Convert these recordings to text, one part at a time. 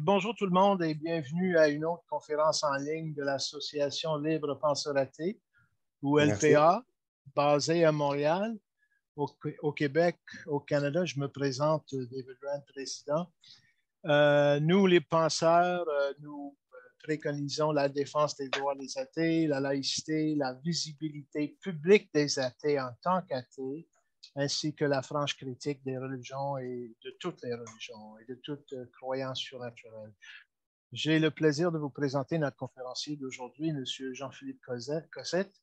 Bonjour tout le monde et bienvenue à une autre conférence en ligne de l'Association Libre Penseur Athée, ou Merci. LPA, basée à Montréal, au Québec, au Canada. Je me présente, David Rand, président. Nous, les penseurs, nous préconisons la défense des droits des athées, la laïcité, la visibilité publique des athées en tant qu'athées, ainsi que la franche critique des religions et de toutes les religions et de toute croyance surnaturelle. J'ai le plaisir de vous présenter notre conférencier d'aujourd'hui, M. Jean-Philippe Cossette,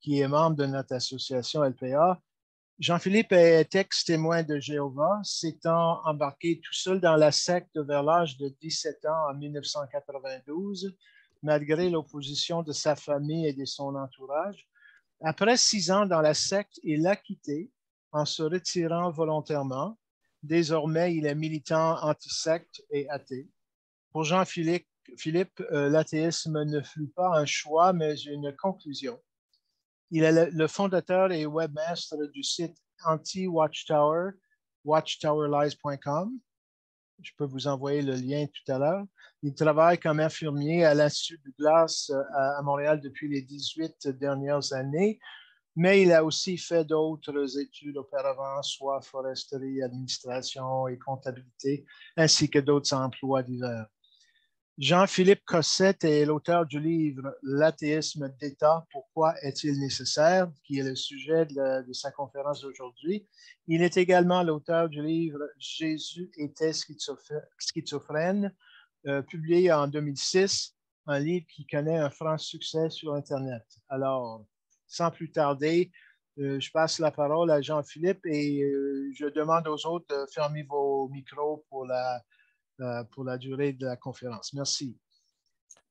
qui est membre de notre association LPA. Jean-Philippe est ex-témoin de Jéhovah, s'étant embarqué tout seul dans la secte vers l'âge de 17 ans en 1992, malgré l'opposition de sa famille et de son entourage. Après 6 ans dans la secte, il l'a quitté en se retirant volontairement. Désormais, il est militant anti-secte et athée. Pour Jean-Philippe, l'athéisme ne fut pas un choix, mais une conclusion. Il est le fondateur et webmaster du site anti-Watchtower, watchtowerlies.com. Je peux vous envoyer le lien tout à l'heure. Il travaille comme infirmier à l'Institut Douglas à Montréal depuis les 18 dernières années, mais il a aussi fait d'autres études auparavant, soit foresterie, administration et comptabilité, ainsi que d'autres emplois divers. Jean-Philippe Cossette est l'auteur du livre L'athéisme d'État, pourquoi est-il nécessaire, qui est le sujet de sa conférence d'aujourd'hui. Il est également l'auteur du livre Jésus était schizophrène, publié en 2006, un livre qui connaît un franc succès sur Internet. Alors, sans plus tarder, je passe la parole à Jean-Philippe et je demande aux autres de fermer vos micros pour la durée de la conférence. Merci.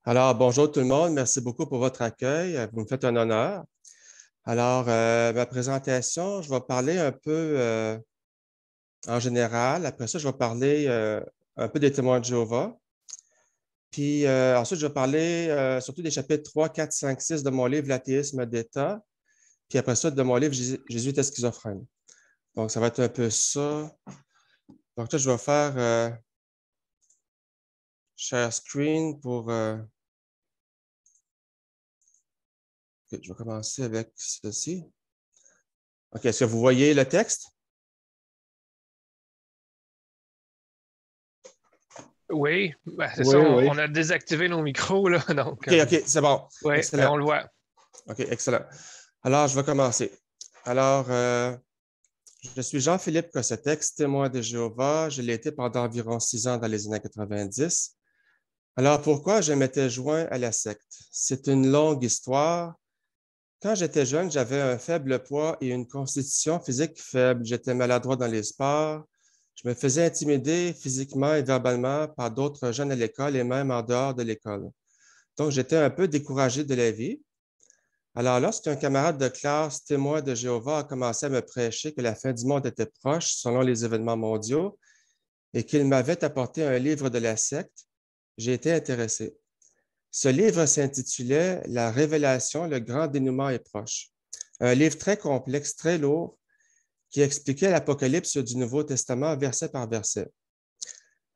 Alors, bonjour tout le monde. Merci beaucoup pour votre accueil. Vous me faites un honneur. Alors, ma présentation, je vais parler un peu en général. Après ça, je vais parler un peu des témoins de Jéhovah. Puis ensuite, je vais parler surtout des chapitres 3, 4, 5, 6 de mon livre L'athéisme d'État. Puis après ça, de mon livre Jésus était schizophrène. Donc, ça va être un peu ça. Donc là, je vais faire share screen pour... Okay, je vais commencer avec ceci. OK, est-ce que vous voyez le texte? Oui, c'est Oui, ça, oui. on a désactivé nos micros, là, donc OK, c'est bon. oui, mais Excellent. on le voit. OK, excellent. Alors, je vais commencer. Alors, je suis Jean-Philippe Cossette, témoin de Jéhovah. Je l'ai été pendant environ 6 ans dans les années 90. Alors, pourquoi je m'étais joint à la secte? C'est une longue histoire. Quand j'étais jeune, j'avais un faible poids et une constitution physique faible. J'étais maladroit dans les sports. Je me faisais intimider physiquement et verbalement par d'autres jeunes à l'école et même en dehors de l'école. Donc, j'étais un peu découragé de la vie. Alors, lorsqu'un camarade de classe témoin de Jéhovah a commencé à me prêcher que la fin du monde était proche selon les événements mondiaux et qu'il m'avait apporté un livre de la secte, j'ai été intéressé. Ce livre s'intitulait La révélation, le grand dénouement est proche. Un livre très complexe, très lourd, qui expliquait l'Apocalypse du Nouveau Testament verset par verset.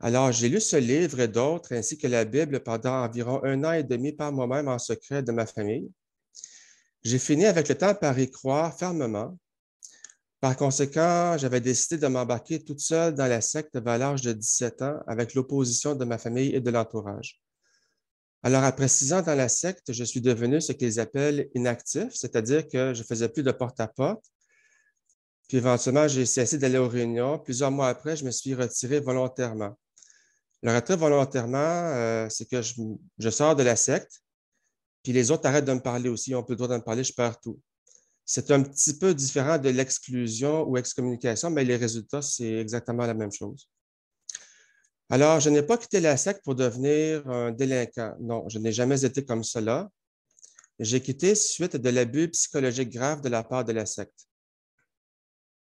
Alors, j'ai lu ce livre et d'autres, ainsi que la Bible pendant environ 1 an et demi par moi-même en secret de ma famille. J'ai fini avec le temps par y croire fermement. Par conséquent, j'avais décidé de m'embarquer toute seule dans la secte vers l'âge de 17 ans avec l'opposition de ma famille et de l'entourage. Alors, après 6 ans dans la secte, je suis devenu ce qu'ils appellent inactif, c'est-à-dire que je faisais plus de porte-à-porte. Puis éventuellement, j'ai cessé d'aller aux réunions. Plusieurs mois après, je me suis retiré volontairement. Le retrait volontairement, c'est que je sors de la secte, puis les autres arrêtent de me parler aussi. Ils n'ont plus le droit de me parler, je perds tout. C'est un petit peu différent de l'exclusion ou excommunication, mais les résultats, c'est exactement la même chose. Alors, je n'ai pas quitté la secte pour devenir un délinquant. Non, je n'ai jamais été comme cela. J'ai quitté suite de l'abus psychologique grave de la part de la secte.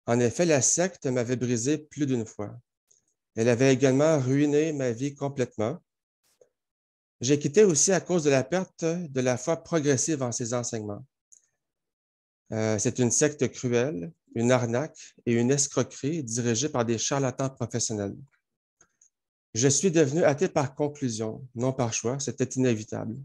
En effet, la secte m'avait brisé plus d'une fois. Elle avait également ruiné ma vie complètement. J'ai quitté aussi à cause de la perte de la foi progressive en ses enseignements. C'est une secte cruelle, une arnaque et une escroquerie dirigée par des charlatans professionnels. Je suis devenu athée par conclusion, non par choix, c'était inévitable.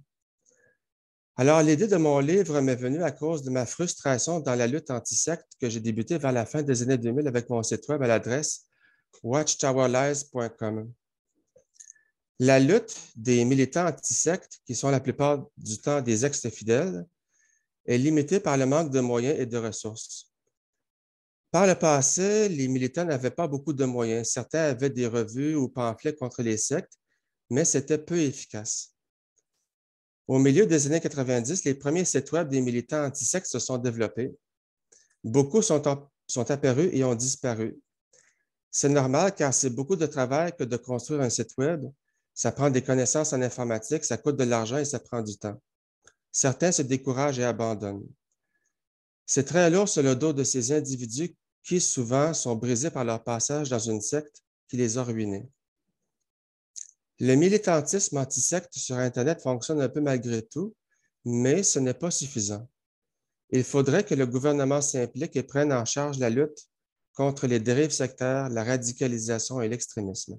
Alors, l'idée de mon livre m'est venue à cause de ma frustration dans la lutte anti-secte que j'ai débutée vers la fin des années 2000 avec mon site web à l'adresse watchtowerlies.com. La lutte des militants anti-sectes, qui sont la plupart du temps des ex-fidèles, est limitée par le manque de moyens et de ressources. Par le passé, les militants n'avaient pas beaucoup de moyens. Certains avaient des revues ou pamphlets contre les sectes, mais c'était peu efficace. Au milieu des années 90, les premiers sites web des militants anti-sectes se sont développés. Beaucoup sont apparus et ont disparu. C'est normal car c'est beaucoup de travail que de construire un site web. Ça prend des connaissances en informatique, ça coûte de l'argent et ça prend du temps. Certains se découragent et abandonnent. C'est très lourd sur le dos de ces individus qui souvent sont brisés par leur passage dans une secte qui les a ruinés. Le militantisme anti-secte sur Internet fonctionne un peu malgré tout, mais ce n'est pas suffisant. Il faudrait que le gouvernement s'implique et prenne en charge la lutte contre les dérives sectaires, la radicalisation et l'extrémisme.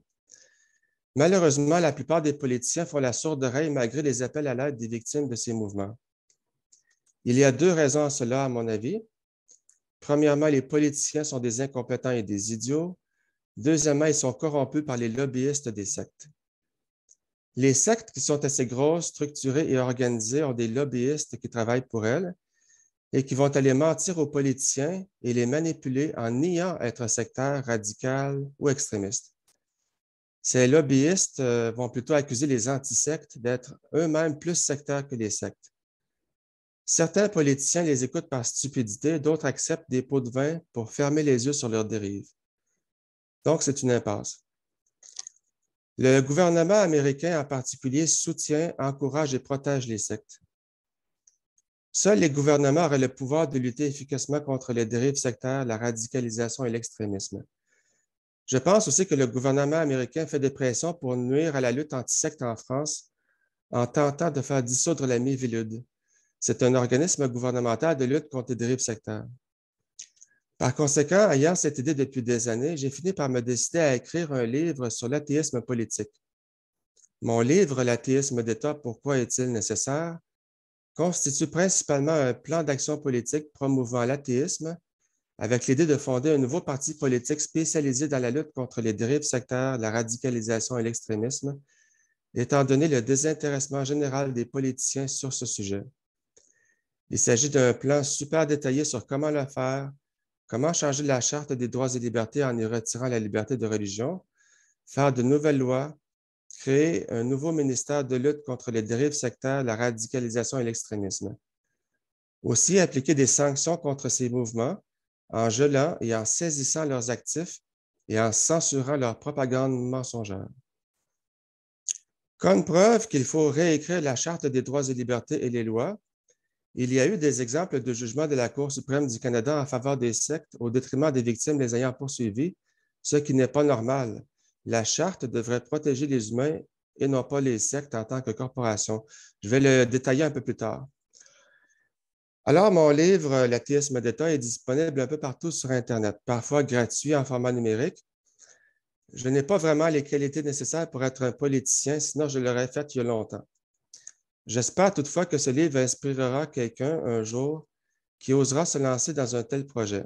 Malheureusement, la plupart des politiciens font la sourde oreille malgré les appels à l'aide des victimes de ces mouvements. Il y a deux raisons à cela, à mon avis. Premièrement, les politiciens sont des incompétents et des idiots. Deuxièmement, ils sont corrompus par les lobbyistes des sectes. Les sectes qui sont assez grosses, structurées et organisées ont des lobbyistes qui travaillent pour elles et qui vont aller mentir aux politiciens et les manipuler en niant être sectaires, radicaux ou extrémistes. Ces lobbyistes vont plutôt accuser les anti-sectes d'être eux-mêmes plus sectaires que les sectes. Certains politiciens les écoutent par stupidité, d'autres acceptent des pots de vin pour fermer les yeux sur leurs dérives. Donc, c'est une impasse. Le gouvernement américain en particulier soutient, encourage et protège les sectes. Seuls les gouvernements auraient le pouvoir de lutter efficacement contre les dérives sectaires, la radicalisation et l'extrémisme. Je pense aussi que le gouvernement américain fait des pressions pour nuire à la lutte anti-secte en France en tentant de faire dissoudre la Miviludes. C'est un organisme gouvernemental de lutte contre les dérives sectaires. Par conséquent, ayant cette idée depuis des années, j'ai fini par me décider à écrire un livre sur l'athéisme politique. Mon livre, L'athéisme d'État, pourquoi est-il nécessaire?, constitue principalement un plan d'action politique promouvant l'athéisme avec l'idée de fonder un nouveau parti politique spécialisé dans la lutte contre les dérives sectaires, la radicalisation et l'extrémisme, étant donné le désintéressement général des politiciens sur ce sujet. Il s'agit d'un plan super détaillé sur comment le faire, comment changer la Charte des droits et libertés en y retirant la liberté de religion, faire de nouvelles lois, créer un nouveau ministère de lutte contre les dérives sectaires, la radicalisation et l'extrémisme. Aussi, appliquer des sanctions contre ces mouvements en gelant et en saisissant leurs actifs et en censurant leur propagande mensongère. Comme preuve qu'il faut réécrire la Charte des droits et libertés et les lois, il y a eu des exemples de jugements de la Cour suprême du Canada en faveur des sectes au détriment des victimes les ayant poursuivis, ce qui n'est pas normal. La Charte devrait protéger les humains et non pas les sectes en tant que corporation. Je vais le détailler un peu plus tard. Alors, mon livre, L'athéisme d'État, est disponible un peu partout sur Internet, parfois gratuit en format numérique. Je n'ai pas vraiment les qualités nécessaires pour être un politicien, sinon je l'aurais fait il y a longtemps. J'espère toutefois que ce livre inspirera quelqu'un un jour qui osera se lancer dans un tel projet.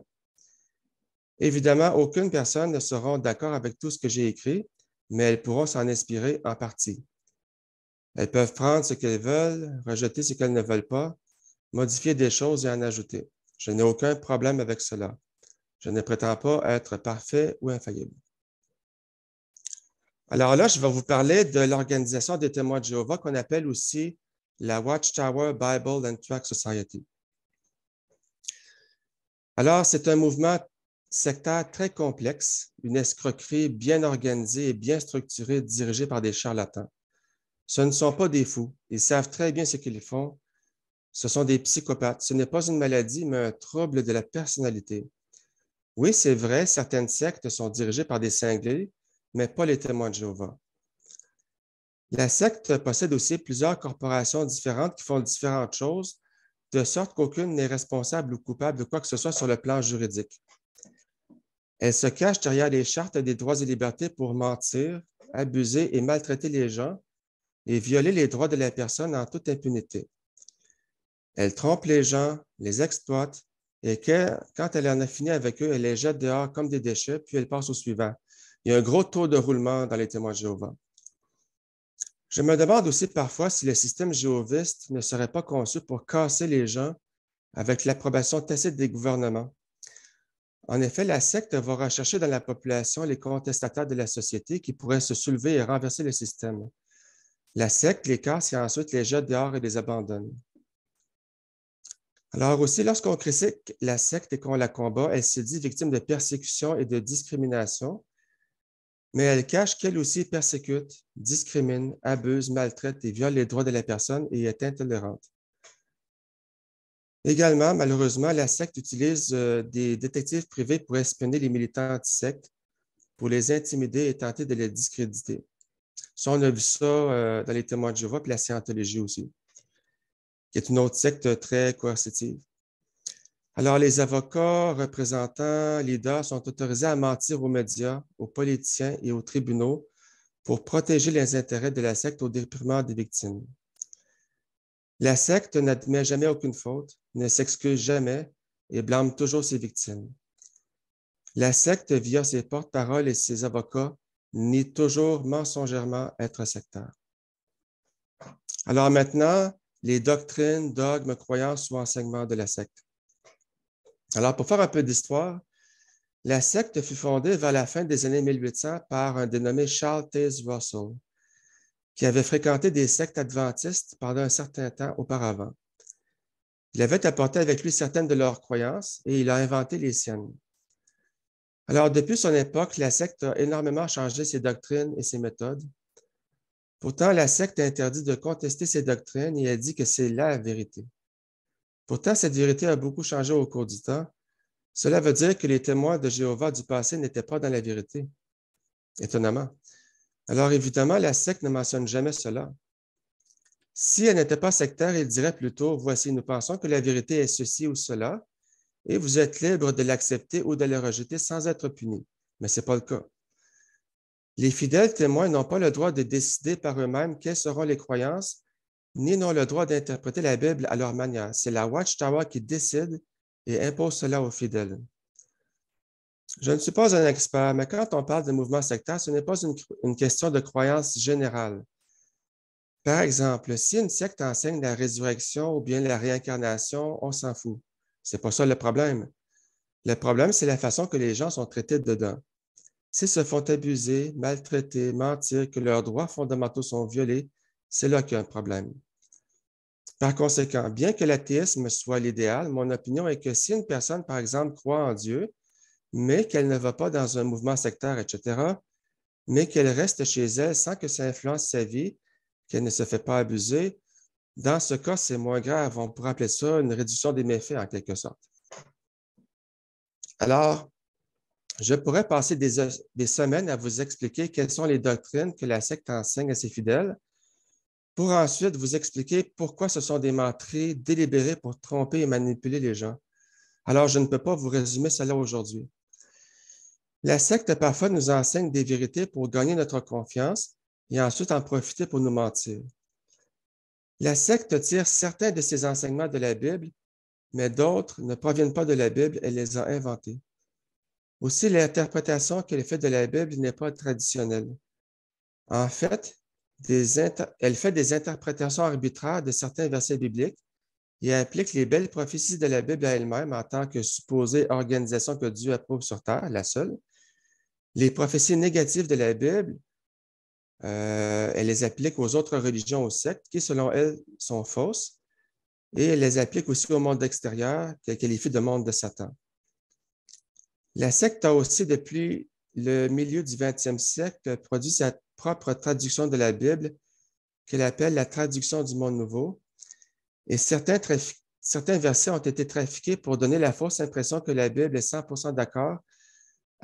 Évidemment, aucune personne ne sera d'accord avec tout ce que j'ai écrit, mais elles pourront s'en inspirer en partie. Elles peuvent prendre ce qu'elles veulent, rejeter ce qu'elles ne veulent pas, modifier des choses et en ajouter. Je n'ai aucun problème avec cela. Je ne prétends pas être parfait ou infaillible. Alors là, je vais vous parler de l'Organisation des témoins de Jéhovah qu'on appelle aussi la Watchtower Bible and Tract Society. Alors, c'est un mouvement sectaire très complexe, une escroquerie bien organisée et bien structurée dirigée par des charlatans. Ce ne sont pas des fous. Ils savent très bien ce qu'ils font. Ce sont des psychopathes. Ce n'est pas une maladie, mais un trouble de la personnalité. Oui, c'est vrai, certaines sectes sont dirigées par des cinglés, mais pas les témoins de Jéhovah. La secte possède aussi plusieurs corporations différentes qui font différentes choses, de sorte qu'aucune n'est responsable ou coupable de quoi que ce soit sur le plan juridique. Elle se cache derrière les chartes des droits et libertés pour mentir, abuser et maltraiter les gens et violer les droits de la personne en toute impunité. Elle trompe les gens, les exploite, et quand elle en a fini avec eux, elle les jette dehors comme des déchets, puis elle passe au suivant. Il y a un gros taux de roulement dans les témoins de Jéhovah. Je me demande aussi parfois si le système jéhoviste ne serait pas conçu pour casser les gens avec l'approbation tacite des gouvernements. En effet, la secte va rechercher dans la population les contestataires de la société qui pourraient se soulever et renverser le système. La secte les casse et ensuite les jette dehors et les abandonne. Alors aussi, lorsqu'on critique la secte et qu'on la combat, elle se dit victime de persécution et de discrimination, mais elle cache qu'elle aussi persécute, discrimine, abuse, maltraite et viole les droits de la personne et est intolérante. Également, malheureusement, la secte utilise des détectives privés pour espionner les militants anti-secte, pour les intimider et tenter de les discréditer. Ça, on a vu ça dans les témoins de Jéhovah et la scientologie aussi, qui est une autre secte très coercitive. Alors, les avocats, représentants, leaders sont autorisés à mentir aux médias, aux politiciens et aux tribunaux pour protéger les intérêts de la secte au détriment des victimes. La secte n'admet jamais aucune faute, ne s'excuse jamais et blâme toujours ses victimes. La secte, via ses porte-paroles et ses avocats, nie toujours mensongèrement être sectaire. Alors maintenant, les doctrines, dogmes, croyances ou enseignements de la secte. Alors, pour faire un peu d'histoire, la secte fut fondée vers la fin des années 1800 par un dénommé Charles Taze Russell, qui avait fréquenté des sectes adventistes pendant un certain temps auparavant. Il avait apporté avec lui certaines de leurs croyances et il a inventé les siennes. Alors, depuis son époque, la secte a énormément changé ses doctrines et ses méthodes. Pourtant, la secte interdit de contester ses doctrines et a dit que c'est la vérité. Pourtant, cette vérité a beaucoup changé au cours du temps. Cela veut dire que les témoins de Jéhovah du passé n'étaient pas dans la vérité. Étonnamment. Alors, évidemment, la secte ne mentionne jamais cela. Si elle n'était pas sectaire, il dirait plutôt, voici, nous pensons que la vérité est ceci ou cela, et vous êtes libre de l'accepter ou de le rejeter sans être puni. Mais ce n'est pas le cas. Les fidèles témoins n'ont pas le droit de décider par eux-mêmes quelles seront les croyances, ni n'ont le droit d'interpréter la Bible à leur manière. C'est la Watchtower qui décide et impose cela aux fidèles. Je ne suis pas un expert, mais quand on parle de mouvement sectaire, ce n'est pas une question de croyance générale. Par exemple, si une secte enseigne la résurrection ou bien la réincarnation, on s'en fout. Ce n'est pas ça le problème. Le problème, c'est la façon que les gens sont traités dedans. S'ils se font abuser, maltraiter, mentir, que leurs droits fondamentaux sont violés, c'est là qu'il y a un problème. Par conséquent, bien que l'athéisme soit l'idéal, mon opinion est que si une personne, par exemple, croit en Dieu, mais qu'elle ne va pas dans un mouvement sectaire, etc., mais qu'elle reste chez elle sans que ça influence sa vie, qu'elle ne se fait pas abuser, dans ce cas, c'est moins grave. On pourrait appeler ça une réduction des méfaits, en quelque sorte. Alors, je pourrais passer des semaines à vous expliquer quelles sont les doctrines que la secte enseigne à ses fidèles, pour ensuite vous expliquer pourquoi ce sont des menteries délibérées pour tromper et manipuler les gens. Alors, je ne peux pas vous résumer cela aujourd'hui. La secte, parfois, nous enseigne des vérités pour gagner notre confiance et ensuite en profiter pour nous mentir. La secte tire certains de ses enseignements de la Bible, mais d'autres ne proviennent pas de la Bible, elle les a inventés. Aussi, l'interprétation qu'elle fait de la Bible n'est pas traditionnelle. En fait, elle fait des interprétations arbitraires de certains versets bibliques et applique les belles prophéties de la Bible à elle-même en tant que supposée organisation que Dieu approuve sur terre, la seule. Les prophéties négatives de la Bible, elle les applique aux autres religions, aux sectes, qui, selon elle, sont fausses, et elle les applique aussi au monde extérieur, qu'elle qualifie de monde de Satan. La secte a aussi, depuis le milieu du 20e siècle, produit sa propre traduction de la Bible, qu'elle appelle la traduction du monde nouveau, et certains versets ont été trafiqués pour donner la fausse impression que la Bible est 100% d'accord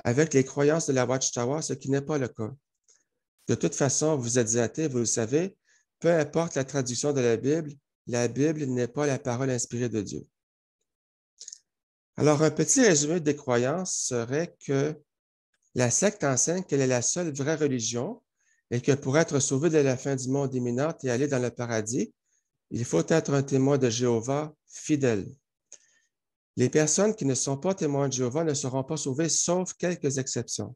avec les croyances de la Watchtower, ce qui n'est pas le cas. De toute façon, vous êtes athée, vous le savez, peu importe la traduction de la Bible n'est pas la parole inspirée de Dieu. Alors, un petit résumé des croyances serait que la secte enseigne qu'elle est la seule vraie religion et que pour être sauvé de la fin du monde imminente et aller dans le paradis, il faut être un témoin de Jéhovah fidèle. Les personnes qui ne sont pas témoins de Jéhovah ne seront pas sauvées, sauf quelques exceptions.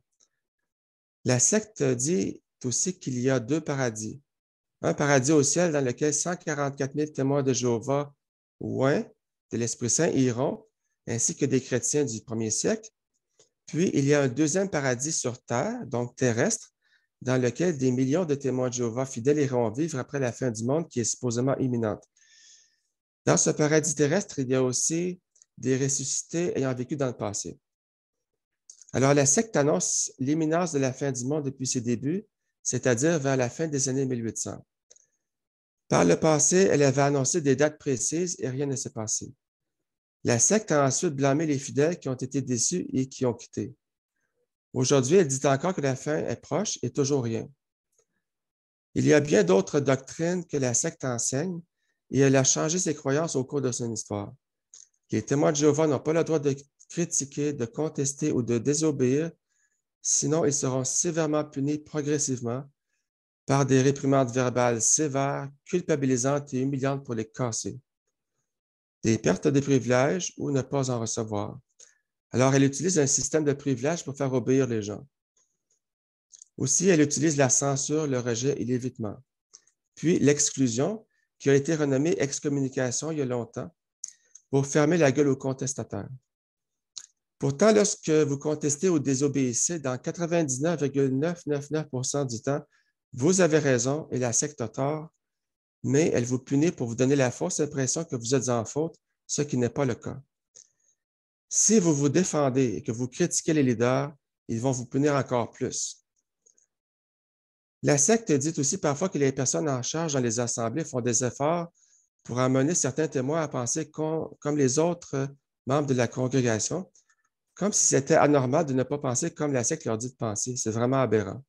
La secte dit aussi qu'il y a deux paradis. Un paradis au ciel dans lequel 144 000 témoins de Jéhovah ou de l'Esprit Saint iront, ainsi que des chrétiens du premier siècle. Puis, il y a un deuxième paradis sur terre, donc terrestre, dans lequel des millions de témoins de Jéhovah fidèles iront vivre après la fin du monde qui est supposément imminente. Dans ce paradis terrestre, il y a aussi des ressuscités ayant vécu dans le passé. Alors, la secte annonce l'imminence de la fin du monde depuis ses débuts, c'est-à-dire vers la fin des années 1800. Par le passé, elle avait annoncé des dates précises et rien ne s'est passé. La secte a ensuite blâmé les fidèles qui ont été déçus et qui ont quitté. Aujourd'hui, elle dit encore que la fin est proche et toujours rien. Il y a bien d'autres doctrines que la secte enseigne et elle a changé ses croyances au cours de son histoire. Les témoins de Jéhovah n'ont pas le droit de critiquer, de contester ou de désobéir, sinon ils seront sévèrement punis progressivement par des réprimandes verbales sévères, culpabilisantes et humiliantes pour les casser, des pertes de privilèges ou ne pas en recevoir. Alors, elle utilise un système de privilèges pour faire obéir les gens. Aussi, elle utilise la censure, le rejet et l'évitement. Puis, l'exclusion, qui a été renommée excommunication il y a longtemps, pour fermer la gueule aux contestataires. Pourtant, lorsque vous contestez ou désobéissez, dans 99,999% du temps, vous avez raison et la secte a tort, mais elle vous punit pour vous donner la fausse impression que vous êtes en faute, ce qui n'est pas le cas. Si vous vous défendez et que vous critiquez les leaders, ils vont vous punir encore plus. La secte dit aussi parfois que les personnes en charge dans les assemblées font des efforts pour amener certains témoins à penser comme les autres membres de la congrégation, comme si c'était anormal de ne pas penser comme la secte leur dit de penser. C'est vraiment aberrant.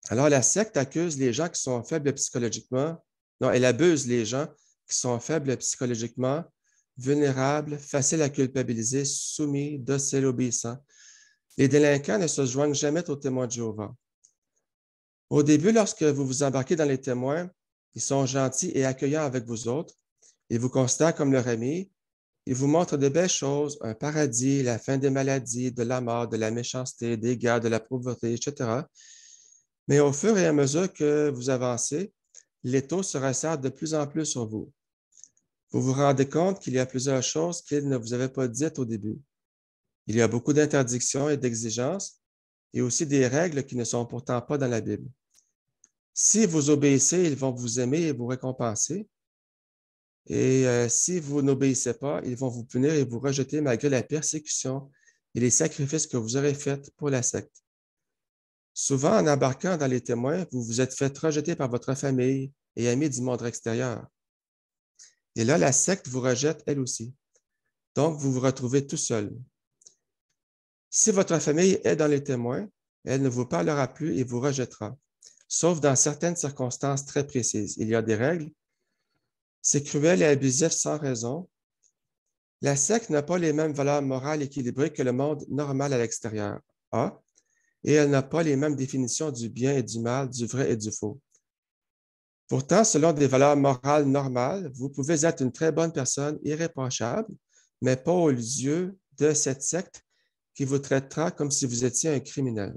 Alors, la secte accuse les gens qui sont faibles psychologiquement. Non, elle abuse les gens qui sont faibles psychologiquement, vulnérables, faciles à culpabiliser, soumis, dociles, obéissants. Les délinquants ne se joignent jamais aux témoins de Jéhovah. Au début, lorsque vous vous embarquez dans les témoins, ils sont gentils et accueillants avec vous autres. Ils vous considèrent comme leur ami. Ils vous montrent de belles choses, un paradis, la fin des maladies, de la mort, de la méchanceté, des guerres, de la pauvreté, etc. Mais au fur et à mesure que vous avancez, l'étau se resserre de plus en plus sur vous. Vous vous rendez compte qu'il y a plusieurs choses qu'il ne vous avait pas dites au début. Il y a beaucoup d'interdictions et d'exigences et aussi des règles qui ne sont pourtant pas dans la Bible. Si vous obéissez, ils vont vous aimer et vous récompenser. Et si vous n'obéissez pas, ils vont vous punir et vous rejeter malgré la persécution et les sacrifices que vous aurez faits pour la secte. Souvent, en embarquant dans les témoins, vous vous êtes fait rejeter par votre famille et amis du monde extérieur. Et là, la secte vous rejette elle aussi. Donc, vous vous retrouvez tout seul. Si votre famille est dans les témoins, elle ne vous parlera plus et vous rejettera, sauf dans certaines circonstances très précises. Il y a des règles. C'est cruel et abusif sans raison. La secte n'a pas les mêmes valeurs morales équilibrées que le monde normal à l'extérieur a, et elle n'a pas les mêmes définitions du bien et du mal, du vrai et du faux. Pourtant, selon des valeurs morales normales, vous pouvez être une très bonne personne, irréprochable, mais pas aux yeux de cette secte qui vous traitera comme si vous étiez un criminel.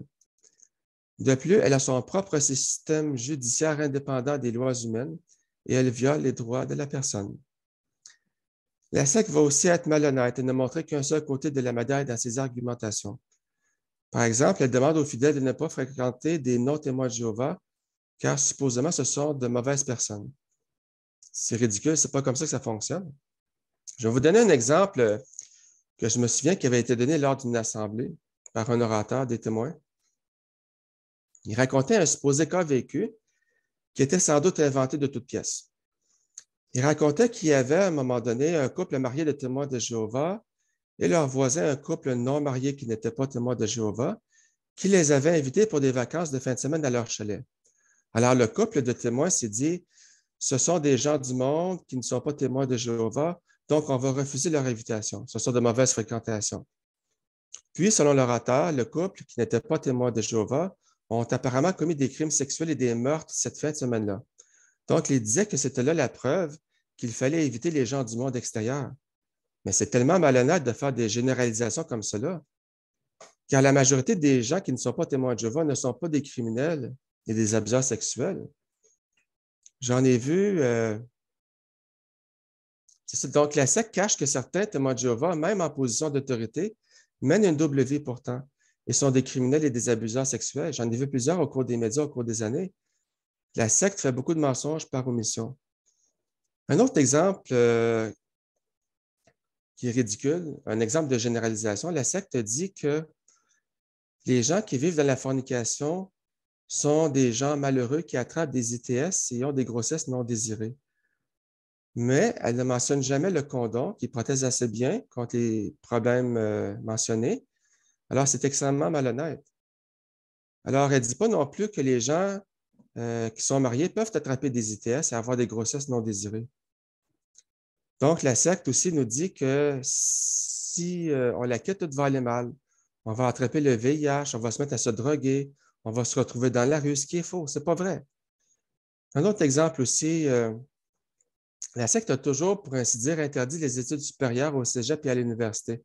De plus, elle a son propre système judiciaire indépendant des lois humaines et elle viole les droits de la personne. La secte va aussi être malhonnête et ne montrer qu'un seul côté de la médaille dans ses argumentations. Par exemple, elle demande aux fidèles de ne pas fréquenter des non-témoins de Jéhovah, car supposément ce sont de mauvaises personnes. C'est ridicule, c'est pas comme ça que ça fonctionne. Je vais vous donner un exemple que je me souviens qui avait été donné lors d'une assemblée par un orateur des témoins. Il racontait un supposé cas vécu qui était sans doute inventé de toutes pièces. Il racontait qu'il y avait à un moment donné un couple marié de témoins de Jéhovah et leur voisin, un couple non marié qui n'était pas témoin de Jéhovah, qui les avait invités pour des vacances de fin de semaine à leur chalet. Alors, le couple de témoins s'est dit, ce sont des gens du monde qui ne sont pas témoins de Jéhovah, donc on va refuser leur invitation. Ce sont de mauvaises fréquentations. Puis, selon l'orateur, le couple qui n'était pas témoin de Jéhovah ont apparemment commis des crimes sexuels et des meurtres cette fin de semaine-là. Donc, il disait que c'était là la preuve qu'il fallait éviter les gens du monde extérieur. Mais c'est tellement malhonnête de faire des généralisations comme cela, car la majorité des gens qui ne sont pas témoins de Jéhovah ne sont pas des criminels et des abuseurs sexuels. J'en ai vu. Donc, la secte cache que certains témoins de Jéhovah, même en position d'autorité, mènent une double vie pourtant et sont des criminels et des abuseurs sexuels. J'en ai vu plusieurs au cours des médias, au cours des années. La secte fait beaucoup de mensonges par omission. Un autre exemple qui est ridicule, un exemple de généralisation, la secte dit que les gens qui vivent dans la fornication sont des gens malheureux qui attrapent des ITS et ont des grossesses non désirées. Mais elle ne mentionne jamais le condom qui protège assez bien contre les problèmes mentionnés. Alors, c'est extrêmement malhonnête. Alors, elle ne dit pas non plus que les gens qui sont mariés peuvent attraper des ITS et avoir des grossesses non désirées. Donc, la secte aussi nous dit que si on la quitte, tout va aller mal. On va attraper le VIH, on va se mettre à se droguer, on va se retrouver dans la rue, ce qui est faux, ce n'est pas vrai. Un autre exemple aussi, la secte a toujours, pour ainsi dire, interdit les études supérieures au cégep et à l'université.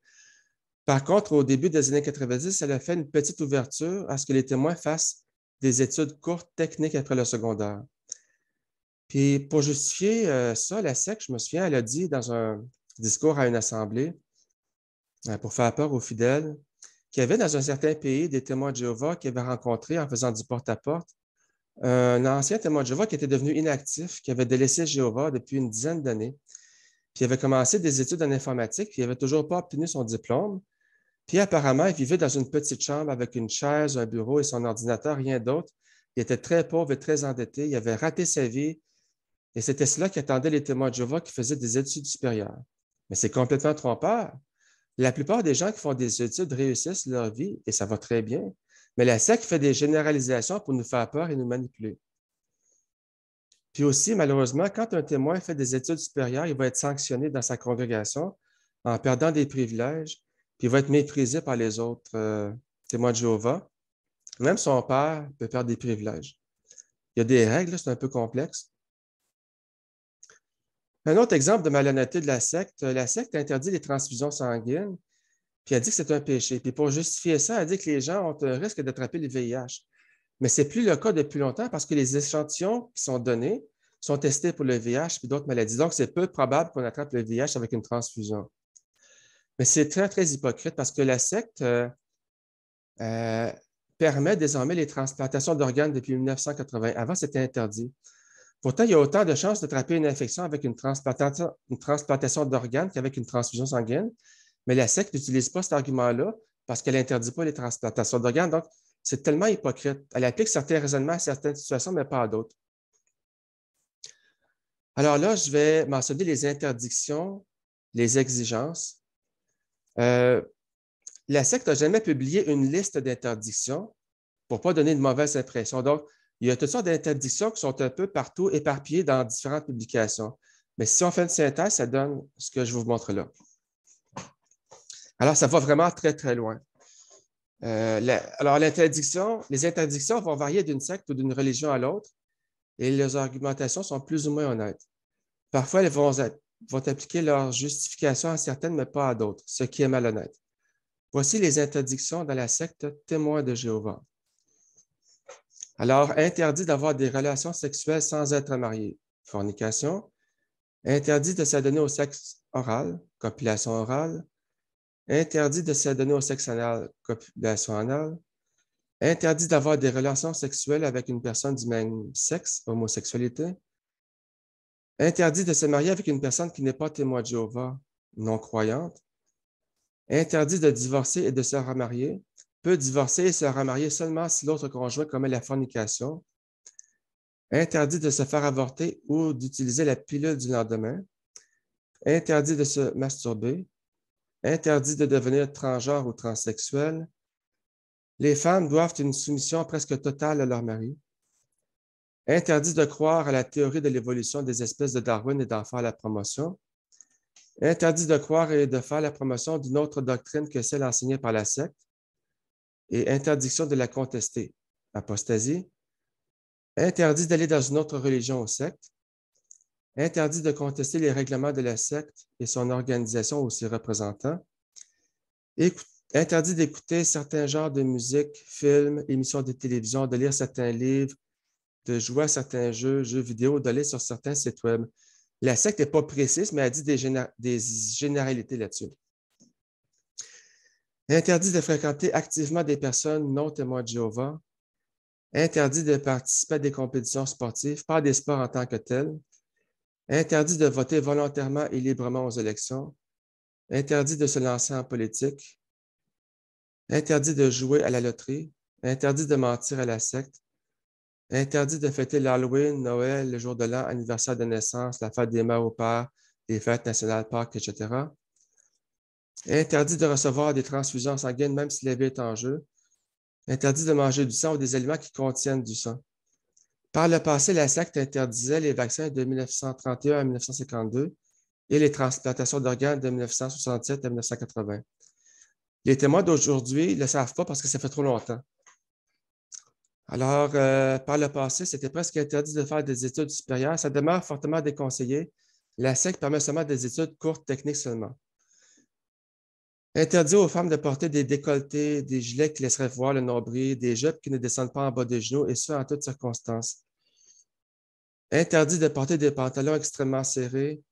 Par contre, au début des années 90, elle a fait une petite ouverture à ce que les témoins fassent des études courtes techniques après le secondaire. Puis, pour justifier ça, la secte, je me souviens, elle a dit dans un discours à une assemblée, pour faire peur aux fidèles, qu'il y avait dans un certain pays des témoins de Jéhovah qui avaient rencontré en faisant du porte-à-porte un ancien témoin de Jéhovah qui était devenu inactif, qui avait délaissé Jéhovah depuis une dizaine d'années. Puis il avait commencé des études en informatique, puis il n'avait toujours pas obtenu son diplôme. Puis apparemment, il vivait dans une petite chambre avec une chaise, un bureau et son ordinateur, rien d'autre. Il était très pauvre et très endetté. Il avait raté sa vie. Et c'était cela qui attendait les témoins de Jéhovah qui faisaient des études supérieures. Mais c'est complètement trompeur. La plupart des gens qui font des études réussissent leur vie et ça va très bien. Mais la secte fait des généralisations pour nous faire peur et nous manipuler. Puis aussi, malheureusement, quand un témoin fait des études supérieures, il va être sanctionné dans sa congrégation en perdant des privilèges, puis il va être méprisé par les autres témoins de Jéhovah. Même son père peut perdre des privilèges. Il y a des règles, c'est un peu complexe. Un autre exemple de malhonnêteté de la secte interdit les transfusions sanguines, puis elle dit que c'est un péché. Puis pour justifier ça, elle dit que les gens ont un risque d'attraper le VIH. Mais ce n'est plus le cas depuis longtemps parce que les échantillons qui sont donnés sont testés pour le VIH et d'autres maladies. Donc, c'est peu probable qu'on attrape le VIH avec une transfusion. Mais c'est très, très hypocrite parce que la secte permet désormais les transplantations d'organes depuis 1980. Avant, c'était interdit. Pourtant, il y a autant de chances d'attraper une infection avec une transplantation d'organes qu'avec une transfusion sanguine. Mais la secte n'utilise pas cet argument-là parce qu'elle n'interdit pas les transplantations d'organes. Donc, c'est tellement hypocrite. Elle applique certains raisonnements à certaines situations, mais pas à d'autres. Alors là, je vais mentionner les interdictions, les exigences. La secte n'a jamais publié une liste d'interdictions pour ne pas donner de mauvaises impressions. Donc, il y a toutes sortes d'interdictions qui sont un peu partout éparpillées dans différentes publications. Mais si on fait une synthèse, ça donne ce que je vous montre là. Alors, ça va vraiment très, très loin. Alors, les interdictions vont varier d'une secte ou d'une religion à l'autre et les argumentations sont plus ou moins honnêtes. Parfois, elles vont appliquer leur justification à certaines, mais pas à d'autres, ce qui est malhonnête. Voici les interdictions dans la secte Témoins de Jéhovah. Alors, interdit d'avoir des relations sexuelles sans être marié, fornication. Interdit de s'adonner au sexe oral, copulation orale. Interdit de s'adonner au sexe anal, copulation anale. Interdit d'avoir des relations sexuelles avec une personne du même sexe, homosexualité. Interdit de se marier avec une personne qui n'est pas témoin de Jéhovah, non-croyante. Interdit de divorcer et de se remarier. Peut divorcer et se remarier seulement si l'autre conjoint commet la fornication. Interdit de se faire avorter ou d'utiliser la pilule du lendemain. Interdit de se masturber. Interdit de devenir transgenre ou transsexuel. Les femmes doivent une soumission presque totale à leur mari. Interdit de croire à la théorie de l'évolution des espèces de Darwin et d'en faire la promotion. Interdit de croire et de faire la promotion d'une autre doctrine que celle enseignée par la secte. Et interdiction de la contester. apostasie, interdit d'aller dans une autre religion ou secte, interdit de contester les règlements de la secte et son organisation ou ses représentants, interdit d'écouter certains genres de musique, films, émissions de télévision, de lire certains livres, de jouer à certains jeux vidéo, d'aller sur certains sites web. La secte n'est pas précise, mais elle dit des généralités là-dessus. Interdit de fréquenter activement des personnes non témoins de Jéhovah. Interdit de participer à des compétitions sportives, pas des sports en tant que tels. Interdit de voter volontairement et librement aux élections. Interdit de se lancer en politique. Interdit de jouer à la loterie. Interdit de mentir à la secte. Interdit de fêter l'Halloween, Noël, le jour de l'an, anniversaire de naissance, la fête des mères au père, les fêtes nationales, Pâques, etc. Interdit de recevoir des transfusions sanguines, même si la vie est en jeu. Interdit de manger du sang ou des aliments qui contiennent du sang. Par le passé, la secte interdisait les vaccins de 1931 à 1952 et les transplantations d'organes de 1967 à 1980. Les témoins d'aujourd'hui ne le savent pas parce que ça fait trop longtemps. Alors, par le passé, c'était presque interdit de faire des études supérieures. Ça demeure fortement déconseillé. La secte permet seulement des études courtes, techniques seulement. Interdit aux femmes de porter des décolletés, des gilets qui laisseraient voir le nombril, des jupes qui ne descendent pas en bas des genoux, et ce, en toutes circonstances. Interdit de porter des pantalons extrêmement serrés.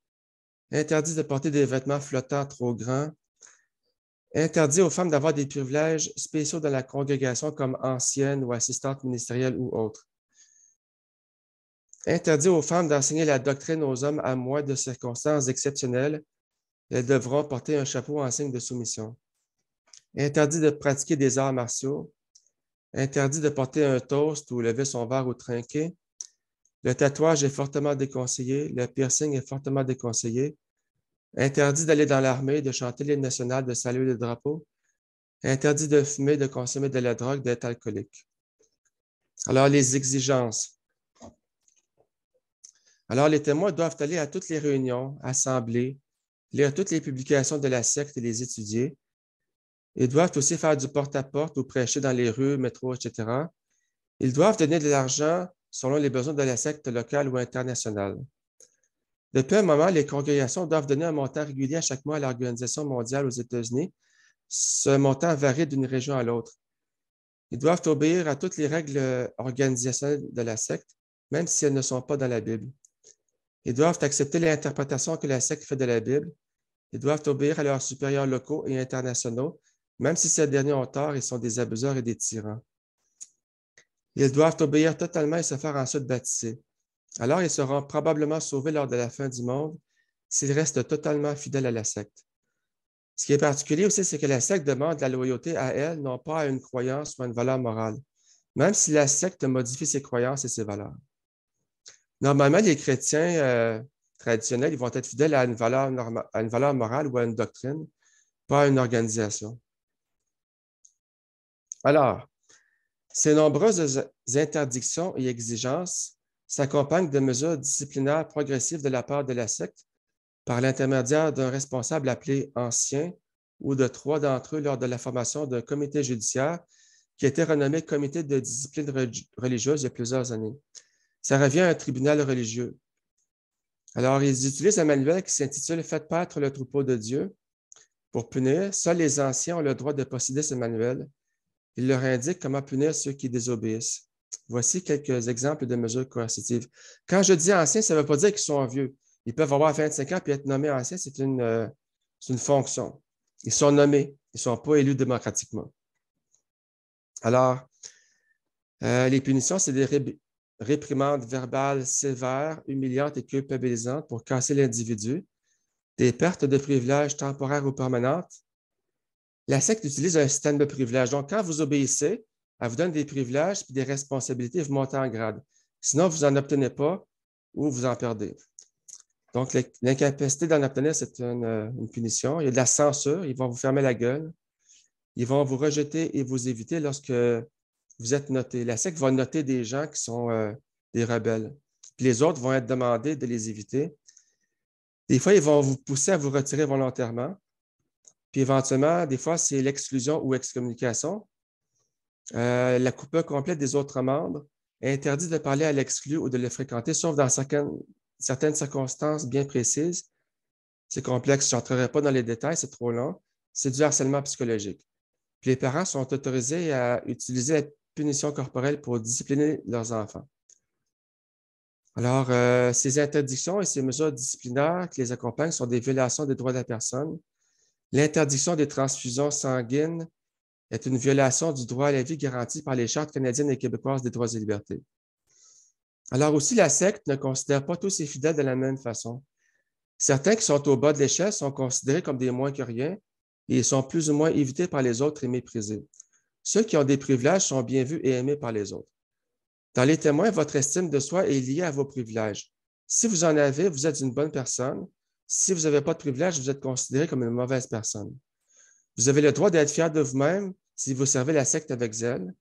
Interdit de porter des vêtements flottants trop grands. Interdit aux femmes d'avoir des privilèges spéciaux dans la congrégation comme anciennes ou assistantes ministérielles ou autres. Interdit aux femmes d'enseigner la doctrine aux hommes à moins de circonstances exceptionnelles. Elles devront porter un chapeau en signe de soumission. Interdit de pratiquer des arts martiaux. Interdit de porter un toast ou lever son verre ou trinquer. Le tatouage est fortement déconseillé. Le piercing est fortement déconseillé. Interdit d'aller dans l'armée, de chanter l'hymne national, de saluer le drapeau. Interdit de fumer, de consommer de la drogue, d'être alcoolique. Alors, les exigences. Alors, les témoins doivent aller à toutes les réunions, assemblées, lire toutes les publications de la secte et les étudier. Ils doivent aussi faire du porte-à-porte ou prêcher dans les rues, métros, etc. Ils doivent donner de l'argent selon les besoins de la secte locale ou internationale. Depuis un moment, les congrégations doivent donner un montant régulier à chaque mois à l'Organisation mondiale aux États-Unis. Ce montant varie d'une région à l'autre. Ils doivent obéir à toutes les règles organisationnelles de la secte, même si elles ne sont pas dans la Bible. Ils doivent accepter l'interprétation que la secte fait de la Bible. Ils doivent obéir à leurs supérieurs locaux et internationaux, même si ces derniers ont tort et sont des abuseurs et des tyrans. Ils doivent obéir totalement et se faire ensuite baptiser. Alors, ils seront probablement sauvés lors de la fin du monde s'ils restent totalement fidèles à la secte. Ce qui est particulier aussi, c'est que la secte demande la loyauté à elle, non pas à une croyance ou à une valeur morale, même si la secte modifie ses croyances et ses valeurs. Normalement, les chrétiens traditionnels, ils vont être fidèles à une valeur morale ou à une doctrine, pas à une organisation. Alors, ces nombreuses interdictions et exigences s'accompagnent de mesures disciplinaires progressives de la part de la secte par l'intermédiaire d'un responsable appelé ancien ou de 3 d'entre eux lors de la formation d'un comité judiciaire qui a été renommé Comité de discipline religieuse il y a plusieurs années. Ça revient à un tribunal religieux. Alors, ils utilisent un manuel qui s'intitule « Faites paître le troupeau de Dieu ». Pour punir, seuls les anciens ont le droit de posséder ce manuel. Il leur indique comment punir ceux qui désobéissent. Voici quelques exemples de mesures coercitives. Quand je dis anciens, ça ne veut pas dire qu'ils sont vieux. Ils peuvent avoir 25 ans et être nommés anciens, c'est une fonction. Ils sont nommés, ils ne sont pas élus démocratiquement. Alors, les punitions, c'est des réprimandes verbales sévères, humiliantes et culpabilisantes pour casser l'individu, des pertes de privilèges temporaires ou permanentes. La secte utilise un système de privilèges. Donc, quand vous obéissez, elle vous donne des privilèges et des responsabilités, vous montez en grade. Sinon, vous n'en obtenez pas ou vous en perdez. Donc, l'incapacité d'en obtenir, c'est une punition. Il y a de la censure. Ils vont vous fermer la gueule. Ils vont vous rejeter et vous éviter lorsque vous êtes noté. La secte va noter des gens qui sont des rebelles. Puis les autres vont être demandés de les éviter. Des fois, ils vont vous pousser à vous retirer volontairement. Puis éventuellement, des fois, c'est l'exclusion ou excommunication. La coupure complète des autres membres, interdit de parler à l'exclu ou de le fréquenter, sauf dans certaines circonstances bien précises. C'est complexe, je n'entrerai pas dans les détails, c'est trop long. C'est du harcèlement psychologique. Puis les parents sont autorisés à utiliser la punition corporelle pour discipliner leurs enfants. Alors, ces interdictions et ces mesures disciplinaires qui les accompagnent sont des violations des droits de la personne. L'interdiction des transfusions sanguines est une violation du droit à la vie garanti par les chartes canadiennes et québécoises des droits et libertés. Alors aussi, la secte ne considère pas tous ses fidèles de la même façon. Certains qui sont au bas de l'échelle sont considérés comme des moins que rien et sont plus ou moins évités par les autres et méprisés. Ceux qui ont des privilèges sont bien vus et aimés par les autres. Dans les témoins, votre estime de soi est liée à vos privilèges. Si vous en avez, vous êtes une bonne personne. Si vous n'avez pas de privilèges, vous êtes considéré comme une mauvaise personne. Vous avez le droit d'être fier de vous-même si vous servez la secte avec zèle.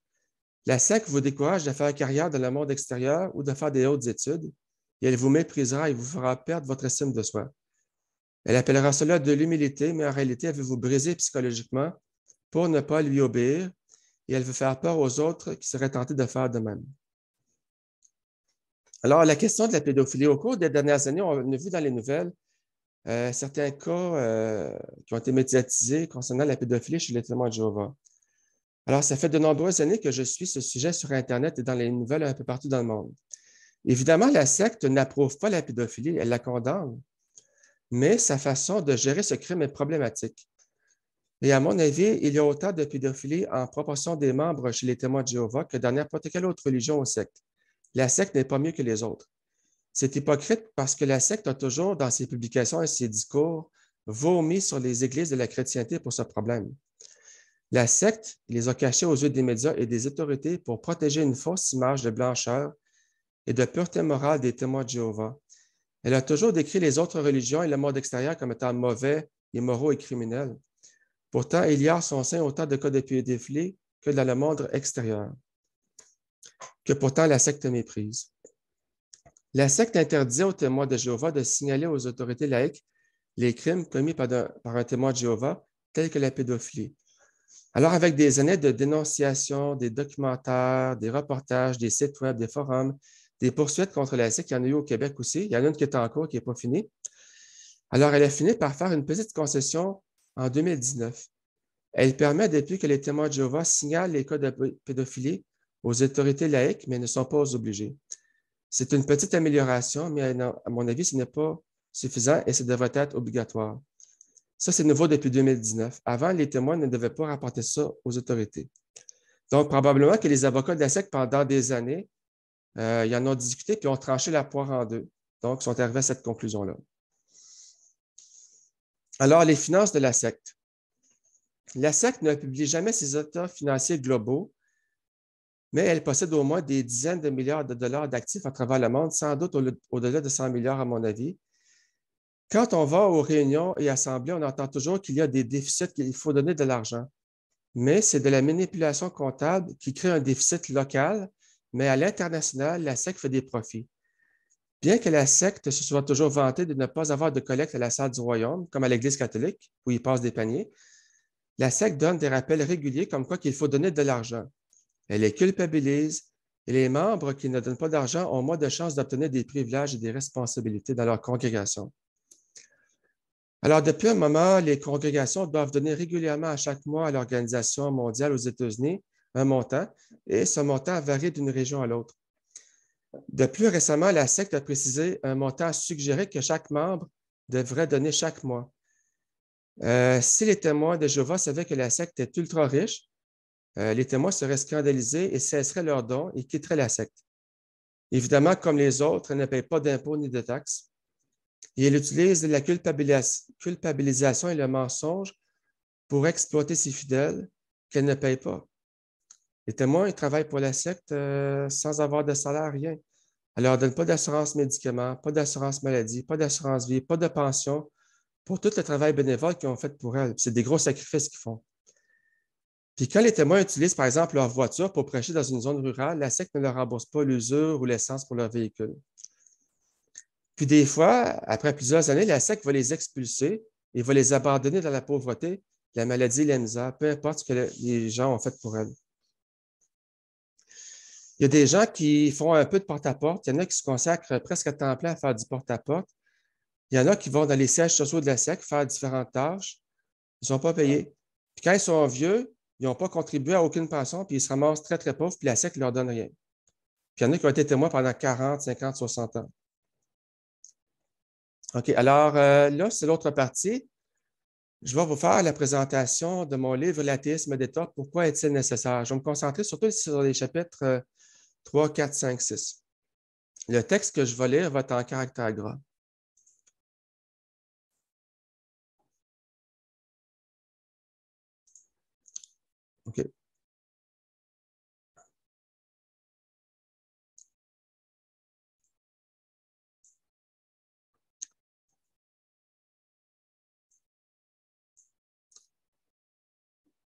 La secte vous décourage de faire carrière dans le monde extérieur ou de faire des hautes études et elle vous méprisera et vous fera perdre votre estime de soi. Elle appellera cela de l'humilité, mais en réalité, elle veut vous briser psychologiquement pour ne pas lui obéir et elle veut faire peur aux autres qui seraient tentés de faire de même. Alors, la question de la pédophilie, au cours des dernières années, on a vu dans les nouvelles certains cas qui ont été médiatisés concernant la pédophilie chez les témoins de Jéhovah. Alors, ça fait de nombreuses années que je suis ce sujet sur Internet et dans les nouvelles un peu partout dans le monde. Évidemment, la secte n'approuve pas la pédophilie, elle la condamne, mais sa façon de gérer ce crime est problématique. Et à mon avis, il y a autant de pédophilie en proportion des membres chez les témoins de Jéhovah que dans n'importe quelle autre religion ou secte. La secte n'est pas mieux que les autres. C'est hypocrite parce que la secte a toujours, dans ses publications et ses discours, vomi sur les églises de la chrétienté pour ce problème. La secte les a cachés aux yeux des médias et des autorités pour protéger une fausse image de blancheur et de pureté morale des témoins de Jéhovah. Elle a toujours décrit les autres religions et le monde extérieur comme étant mauvais, immoraux et criminels. Pourtant, il y a en son sein autant de cas de pédophilie que dans le monde extérieur, que pourtant la secte méprise. La secte interdit aux témoins de Jéhovah de signaler aux autorités laïques les crimes commis par un témoin de Jéhovah, tels que la pédophilie. Alors, avec des années de dénonciation, des documentaires, des reportages, des sites web, des forums, des poursuites contre la secte, il y en a eu au Québec aussi. Il y en a une qui est en cours, qui n'est pas finie. Alors, elle a fini par faire une petite concession en 2019. Elle permet, depuis que les témoins de Jéhovah signalent les cas de pédophilie aux autorités laïques, mais ne sont pas obligés. C'est une petite amélioration, mais à mon avis, ce n'est pas suffisant et ça devrait être obligatoire. Ça, c'est nouveau depuis 2019. Avant, les témoins ne devaient pas rapporter ça aux autorités. Donc, probablement que les avocats de la secte, pendant des années, ils en ont discuté puis ont tranché la poire en deux. Donc, ils sont arrivés à cette conclusion-là. Alors, les finances de la secte. La secte ne publie jamais ses états financiers globaux, mais elle possède au moins des dizaines de milliards de dollars d'actifs à travers le monde, sans doute au-delà de 100 milliards à mon avis. Quand on va aux réunions et assemblées, on entend toujours qu'il y a des déficits, qu'il faut donner de l'argent. Mais c'est de la manipulation comptable qui crée un déficit local, mais à l'international, la secte fait des profits. Bien que la secte se soit toujours vantée de ne pas avoir de collecte à la salle du royaume, comme à l'Église catholique, où ils passent des paniers, la secte donne des rappels réguliers comme quoi qu'il faut donner de l'argent. Elle les culpabilise et les membres qui ne donnent pas d'argent ont moins de chances d'obtenir des privilèges et des responsabilités dans leur congrégation. Alors, depuis un moment, les congrégations doivent donner régulièrement à chaque mois à l'Organisation mondiale aux États-Unis un montant, et ce montant varie d'une région à l'autre. De plus récemment, la secte a précisé un montant suggéré que chaque membre devrait donner chaque mois. Si les témoins de Jéhovah savaient que la secte est ultra riche, les témoins seraient scandalisés et cesseraient leurs dons et quitteraient la secte. Évidemment, comme les autres, elle ne paye pas d'impôts ni de taxes. Et elle utilise la culpabilisation et le mensonge pour exploiter ses fidèles qu'elle ne paye pas. Les témoins, ils travaillent pour la secte sans avoir de salaire, rien. Elle ne leur donne pas d'assurance médicaments, pas d'assurance maladie, pas d'assurance vie, pas de pension pour tout le travail bénévole qu'ils ont fait pour elle. C'est des gros sacrifices qu'ils font. Puis quand les témoins utilisent, par exemple, leur voiture pour prêcher dans une zone rurale, la secte ne leur rembourse pas l'usure ou l'essence pour leur véhicule. Puis des fois, après plusieurs années, la secte va les expulser et va les abandonner dans la pauvreté, la maladie, la misère, peu importe ce que les gens ont fait pour elles. Il y a des gens qui font un peu de porte-à-porte. Il y en a qui se consacrent presque à temps plein à faire du porte-à-porte. Il y en a qui vont dans les sièges sociaux de la SEC faire différentes tâches. Ils ne sont pas payés. Puis quand ils sont vieux, ils n'ont pas contribué à aucune pension, puis ils se ramassent très, très pauvres, puis la SEC ne leur donne rien. Puis il y en a qui ont été témoins pendant 40, 50, 60 ans. OK, alors là, c'est l'autre partie. Je vais vous faire la présentation de mon livre « L'athéisme d'État, pourquoi est-il nécessaire ?» Je vais me concentrer surtout sur les chapitres 3, 4, 5, 6. Le texte que je vais lire va être en caractère gras. OK.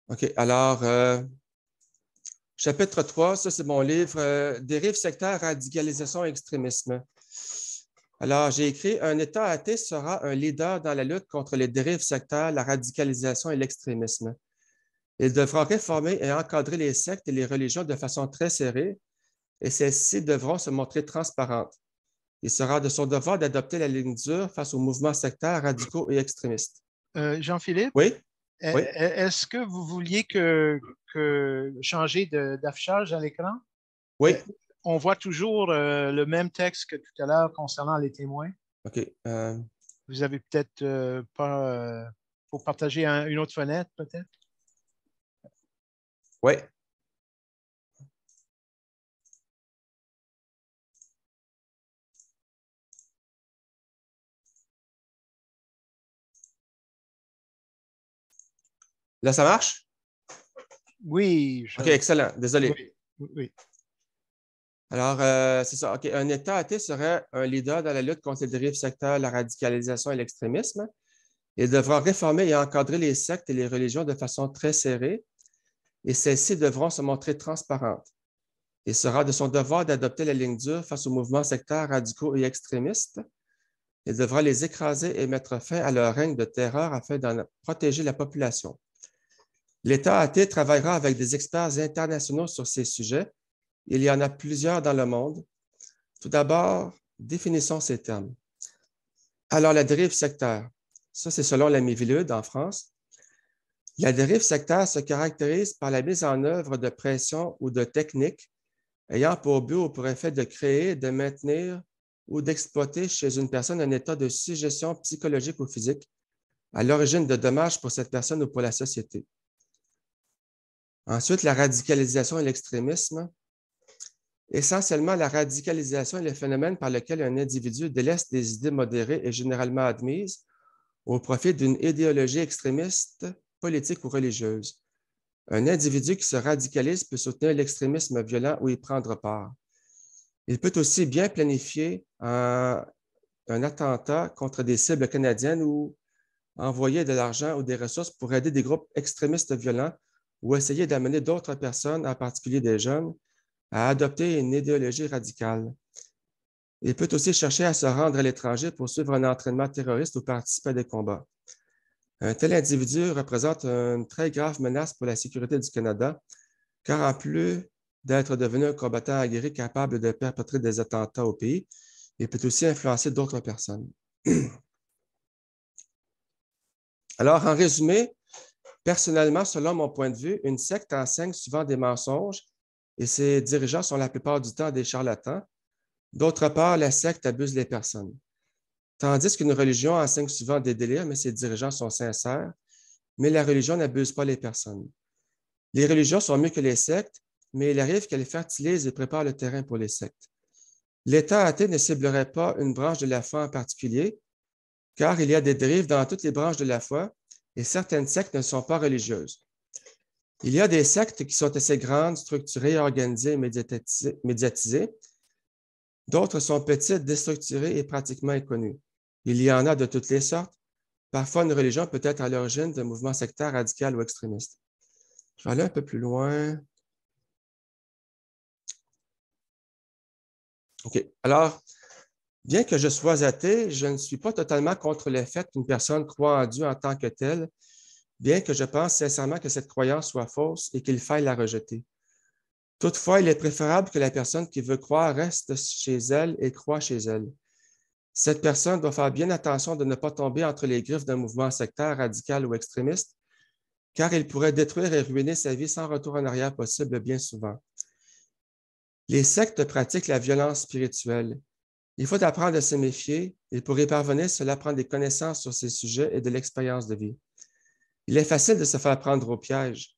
OK, alors, chapitre 3, ça c'est mon livre « Dérives sectaires, radicalisation et extrémisme ». Alors, j'ai écrit « Un État athée sera un leader dans la lutte contre les dérives sectaires, la radicalisation et l'extrémisme. Il devra réformer et encadrer les sectes et les religions de façon très serrée, et celles-ci devront se montrer transparentes. Il sera de son devoir d'adopter la ligne dure face aux mouvements sectaires, radicaux et extrémistes. » Jean-Philippe? Oui? Oui. Est-ce que vous vouliez changer d'affichage à l'écran? Oui. On voit toujours le même texte que tout à l'heure concernant les témoins. OK. Vous avez peut-être pas pour partager une autre fenêtre, peut-être? Oui. Là, ça marche? Oui. OK, excellent. Désolé. Oui. Alors, c'est ça. OK. Un État athée serait un leader dans la lutte contre les dérives sectaires, la radicalisation et l'extrémisme. Il devra réformer et encadrer les sectes et les religions de façon très serrée, et celles-ci devront se montrer transparentes. Il sera de son devoir d'adopter la ligne dure face aux mouvements sectaires, radicaux et extrémistes. Il devra les écraser et mettre fin à leur règne de terreur afin d'en protéger la population. L'État athée travaillera avec des experts internationaux sur ces sujets. Il y en a plusieurs dans le monde. Tout d'abord, définissons ces termes. Alors, la dérive sectaire. Ça, c'est selon la Miviludes en France. La dérive sectaire se caractérise par la mise en œuvre de pressions ou de techniques ayant pour but ou pour effet de créer, de maintenir ou d'exploiter chez une personne un état de suggestion psychologique ou physique à l'origine de dommages pour cette personne ou pour la société. Ensuite, la radicalisation et l'extrémisme. Essentiellement, la radicalisation est le phénomène par lequel un individu délaisse des idées modérées et généralement admises au profit d'une idéologie extrémiste, politique ou religieuse. Un individu qui se radicalise peut soutenir l'extrémisme violent ou y prendre part. Il peut aussi bien planifier un attentat contre des cibles canadiennes ou envoyer de l'argent ou des ressources pour aider des groupes extrémistes violents ou essayer d'amener d'autres personnes, en particulier des jeunes, à adopter une idéologie radicale. Il peut aussi chercher à se rendre à l'étranger pour suivre un entraînement terroriste ou participer à des combats. Un tel individu représente une très grave menace pour la sécurité du Canada, car en plus d'être devenu un combattant aguerri capable de perpétrer des attentats au pays, il peut aussi influencer d'autres personnes. Alors, en résumé, personnellement, selon mon point de vue, une secte enseigne souvent des mensonges et ses dirigeants sont la plupart du temps des charlatans. D'autre part, la secte abuse les personnes. Tandis qu'une religion enseigne souvent des délires, mais ses dirigeants sont sincères, mais la religion n'abuse pas les personnes. Les religions sont mieux que les sectes, mais il arrive qu'elles fertilisent et préparent le terrain pour les sectes. L'État athée ne ciblerait pas une branche de la foi en particulier, car il y a des dérives dans toutes les branches de la foi et certaines sectes ne sont pas religieuses. Il y a des sectes qui sont assez grandes, structurées, organisées et médiatisées. D'autres sont petites, déstructurées et pratiquement inconnues. Il y en a de toutes les sortes. Parfois, une religion peut être à l'origine d'un mouvement sectaire radical ou extrémiste. Je vais aller un peu plus loin. OK. Alors, bien que je sois athée, je ne suis pas totalement contre le fait qu'une personne croit en Dieu en tant que telle, bien que je pense sincèrement que cette croyance soit fausse et qu'il faille la rejeter. Toutefois, il est préférable que la personne qui veut croire reste chez elle et croit chez elle. Cette personne doit faire bien attention de ne pas tomber entre les griffes d'un mouvement sectaire, radical ou extrémiste, car il pourrait détruire et ruiner sa vie sans retour en arrière possible bien souvent. Les sectes pratiquent la violence spirituelle. Il faut apprendre à se méfier et pour y parvenir, cela prend des connaissances sur ces sujets et de l'expérience de vie. Il est facile de se faire prendre au piège.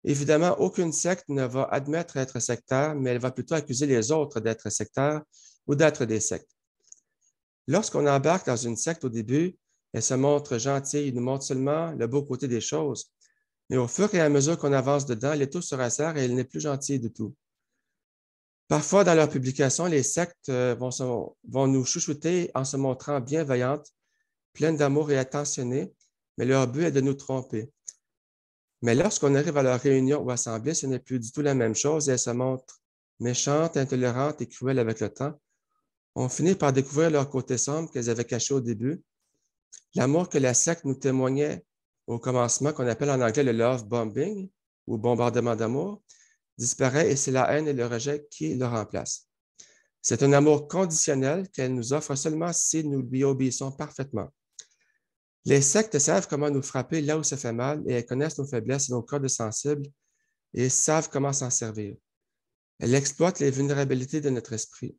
Évidemment, aucune secte ne va admettre être sectaire, mais elle va plutôt accuser les autres d'être sectaires ou d'être des sectes. Lorsqu'on embarque dans une secte au début, elle se montre gentille, il nous montre seulement le beau côté des choses. Mais au fur et à mesure qu'on avance dedans, l'étau se resserre et elle n'est plus gentille du tout. Parfois, dans leurs publications, les sectes vont nous chouchouter en se montrant bienveillantes, pleines d'amour et attentionnées, mais leur but est de nous tromper. Mais lorsqu'on arrive à leur réunion ou assemblée, ce n'est plus du tout la même chose et elles se montrent méchantes, intolérantes et cruelles avec le temps. On finit par découvrir leur côté sombre qu'elles avaient caché au début, l'amour que la secte nous témoignait au commencement, qu'on appelle en anglais le love bombing ou bombardement d'amour, disparaît et c'est la haine et le rejet qui le remplacent. C'est un amour conditionnel qu'elle nous offre seulement si nous lui obéissons parfaitement. Les sectes savent comment nous frapper là où ça fait mal et elles connaissent nos faiblesses et nos codes sensibles et savent comment s'en servir. Elles exploitent les vulnérabilités de notre esprit.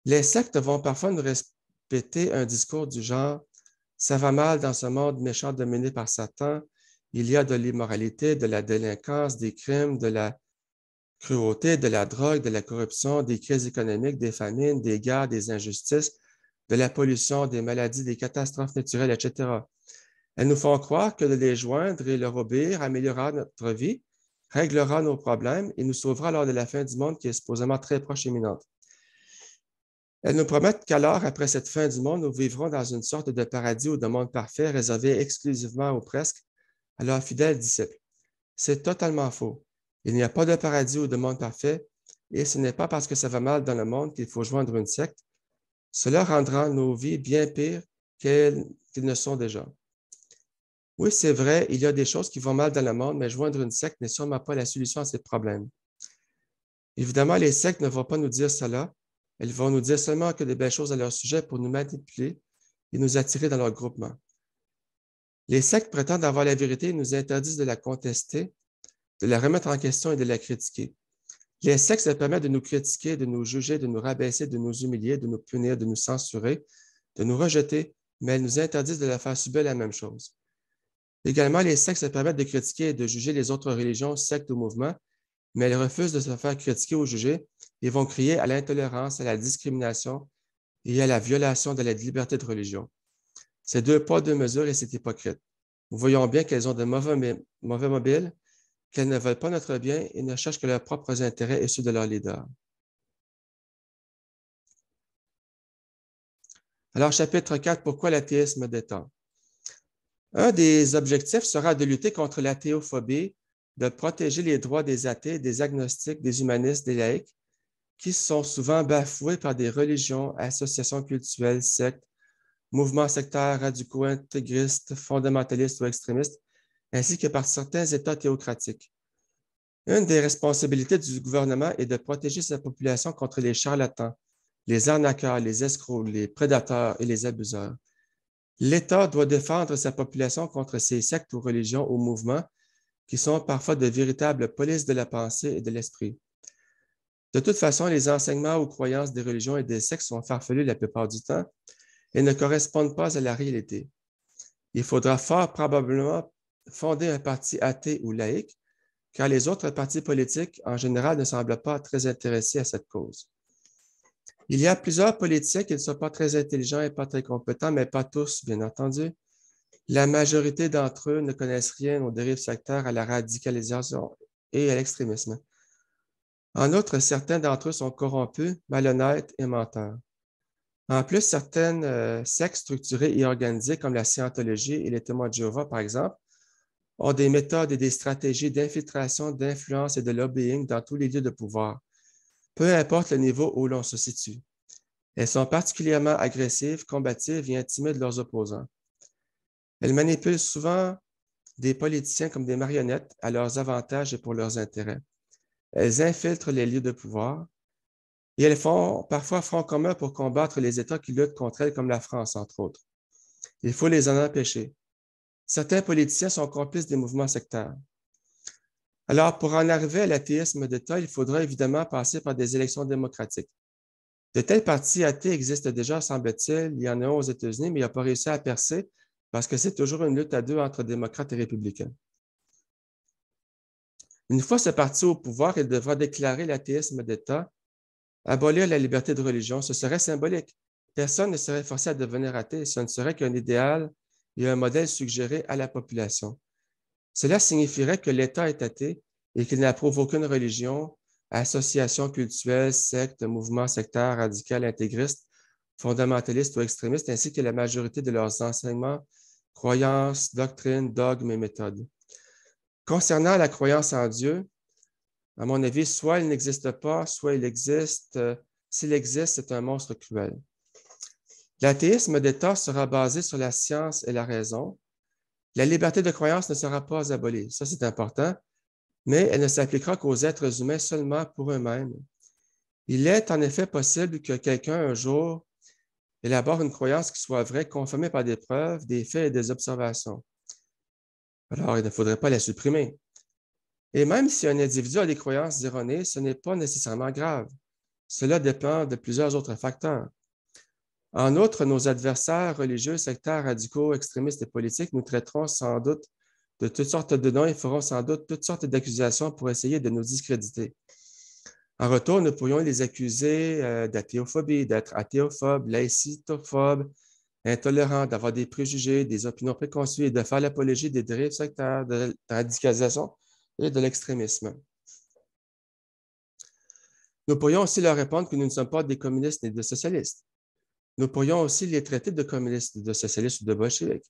Les sectes vont parfois nous répéter un discours du genre « ça va mal dans ce monde méchant dominé par Satan, il y a de l'immoralité, de la délinquance, des crimes, de la cruauté, de la drogue, de la corruption, des crises économiques, des famines, des guerres, des injustices, de la pollution, des maladies, des catastrophes naturelles, etc. » Elles nous font croire que de les joindre et leur obéir améliorera notre vie, réglera nos problèmes et nous sauvera lors de la fin du monde qui est supposément très proche et imminente. Elles nous promettent qu'alors, après cette fin du monde, nous vivrons dans une sorte de paradis ou de monde parfait réservé exclusivement ou presque à leurs fidèles disciples. C'est totalement faux. Il n'y a pas de paradis ou de monde parfait et ce n'est pas parce que ça va mal dans le monde qu'il faut joindre une secte. Cela rendra nos vies bien pires qu'elles ne sont déjà. Oui, c'est vrai, il y a des choses qui vont mal dans le monde, mais joindre une secte n'est sûrement pas la solution à ces problèmes. Évidemment, les sectes ne vont pas nous dire cela. Elles vont nous dire seulement que de belles choses à leur sujet pour nous manipuler et nous attirer dans leur groupement. Les sectes prétendent avoir la vérité et nous interdisent de la contester, de la remettre en question et de la critiquer. Les sectes se permettent de nous critiquer, de nous juger, de nous rabaisser, de nous humilier, de nous punir, de nous censurer, de nous rejeter, mais elles nous interdisent de leur faire subir la même chose. Également, les sectes se permettent de critiquer et de juger les autres religions, sectes ou mouvements, mais elles refusent de se faire critiquer ou juger et vont crier à l'intolérance, à la discrimination et à la violation de la liberté de religion. C'est deux poids, deux mesures et c'est hypocrite. Nous voyons bien qu'elles ont de mauvais mobiles, qu'elles ne veulent pas notre bien et ne cherchent que leurs propres intérêts et ceux de leurs leaders. Alors, chapitre 4, pourquoi l'athéisme détend? Un des objectifs sera de lutter contre l'athéophobie, de protéger les droits des athées, des agnostiques, des humanistes, des laïcs, qui sont souvent bafoués par des religions, associations cultuelles, sectes, mouvements sectaires radicaux, intégristes, fondamentalistes ou extrémistes, ainsi que par certains États théocratiques. Une des responsabilités du gouvernement est de protéger sa population contre les charlatans, les arnaqueurs, les escrocs, les prédateurs et les abuseurs. L'État doit défendre sa population contre ces sectes ou religions ou mouvements qui sont parfois de véritables polices de la pensée et de l'esprit. De toute façon, les enseignements ou croyances des religions et des sectes sont farfelus la plupart du temps et ne correspondent pas à la réalité. Il faudra fort probablement fonder un parti athée ou laïque, car les autres partis politiques, en général, ne semblent pas très intéressés à cette cause. Il y a plusieurs politiciens qui ne sont pas très intelligents et pas très compétents, mais pas tous, bien entendu. La majorité d'entre eux ne connaissent rien aux dérives sectaires, à la radicalisation et à l'extrémisme. En outre, certains d'entre eux sont corrompus, malhonnêtes et menteurs. En plus, certaines sectes structurées et organisées, comme la scientologie et les témoins de Jéhovah, par exemple, ont des méthodes et des stratégies d'infiltration, d'influence et de lobbying dans tous les lieux de pouvoir, peu importe le niveau où l'on se situe. Elles sont particulièrement agressives, combatives et intimident leurs opposants. Elles manipulent souvent des politiciens comme des marionnettes à leurs avantages et pour leurs intérêts. Elles infiltrent les lieux de pouvoir et elles font parfois front commun pour combattre les États qui luttent contre elles, comme la France, entre autres. Il faut les en empêcher. Certains politiciens sont complices des mouvements sectaires. Alors, pour en arriver à l'athéisme d'État, il faudra évidemment passer par des élections démocratiques. De tels partis athées existent déjà, semble-t-il. Il y en a un aux États-Unis, mais il n'a pas réussi à percer parce que c'est toujours une lutte à deux entre démocrates et républicains. Une fois ce parti au pouvoir, il devra déclarer l'athéisme d'État, abolir la liberté de religion. Ce serait symbolique. Personne ne serait forcé à devenir athée. Ce ne serait qu'un idéal et un modèle suggéré à la population. Cela signifierait que l'État est athée et qu'il n'approuve aucune religion, association cultuelle, secte, mouvement sectaire, radical, intégriste, fondamentaliste ou extrémiste, ainsi que la majorité de leurs enseignements, croyances, doctrines, dogmes et méthodes. Concernant la croyance en Dieu, à mon avis, soit il n'existe pas, soit il existe. S'il existe, c'est un monstre cruel. L'athéisme d'État sera basé sur la science et la raison. La liberté de croyance ne sera pas abolie, ça c'est important, mais elle ne s'appliquera qu'aux êtres humains seulement pour eux-mêmes. Il est en effet possible que quelqu'un un jour élabore une croyance qui soit vraie, confirmée par des preuves, des faits et des observations. Alors, il ne faudrait pas la supprimer. Et même si un individu a des croyances erronées, ce n'est pas nécessairement grave. Cela dépend de plusieurs autres facteurs. En outre, nos adversaires religieux, sectaires, radicaux, extrémistes et politiques nous traiteront sans doute de toutes sortes de noms et feront sans doute toutes sortes d'accusations pour essayer de nous discréditer. En retour, nous pourrions les accuser d'athéophobie, d'être athéophobes, laïcitophobes, intolérants, d'avoir des préjugés, des opinions préconçues et de faire l'apologie des dérives sectaires, de la radicalisation et de l'extrémisme. Nous pourrions aussi leur répondre que nous ne sommes pas des communistes ni des socialistes. Nous pourrions aussi les traiter de communistes, de socialistes ou de bolcheviques.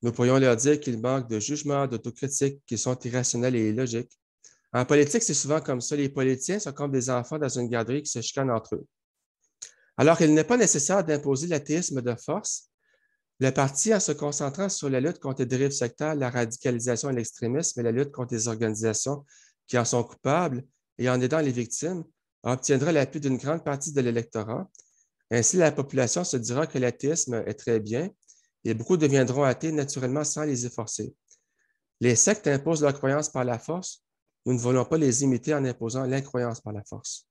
Nous pourrions leur dire qu'ils manquent de jugement, d'autocritique, qu'ils sont irrationnels et illogiques. En politique, c'est souvent comme ça. Les politiciens sont comme des enfants dans une garderie qui se chicanent entre eux. Alors qu'il n'est pas nécessaire d'imposer l'athéisme de force, le parti, en se concentrant sur la lutte contre les dérives sectaires, la radicalisation et l'extrémisme et la lutte contre les organisations qui en sont coupables et en aidant les victimes, obtiendra l'appui d'une grande partie de l'électorat. Ainsi, la population se dira que l'athéisme est très bien et beaucoup deviendront athées naturellement sans les y forcer. Les sectes imposent leur croyance par la force. Nous ne voulons pas les imiter en imposant l'incroyance par la force.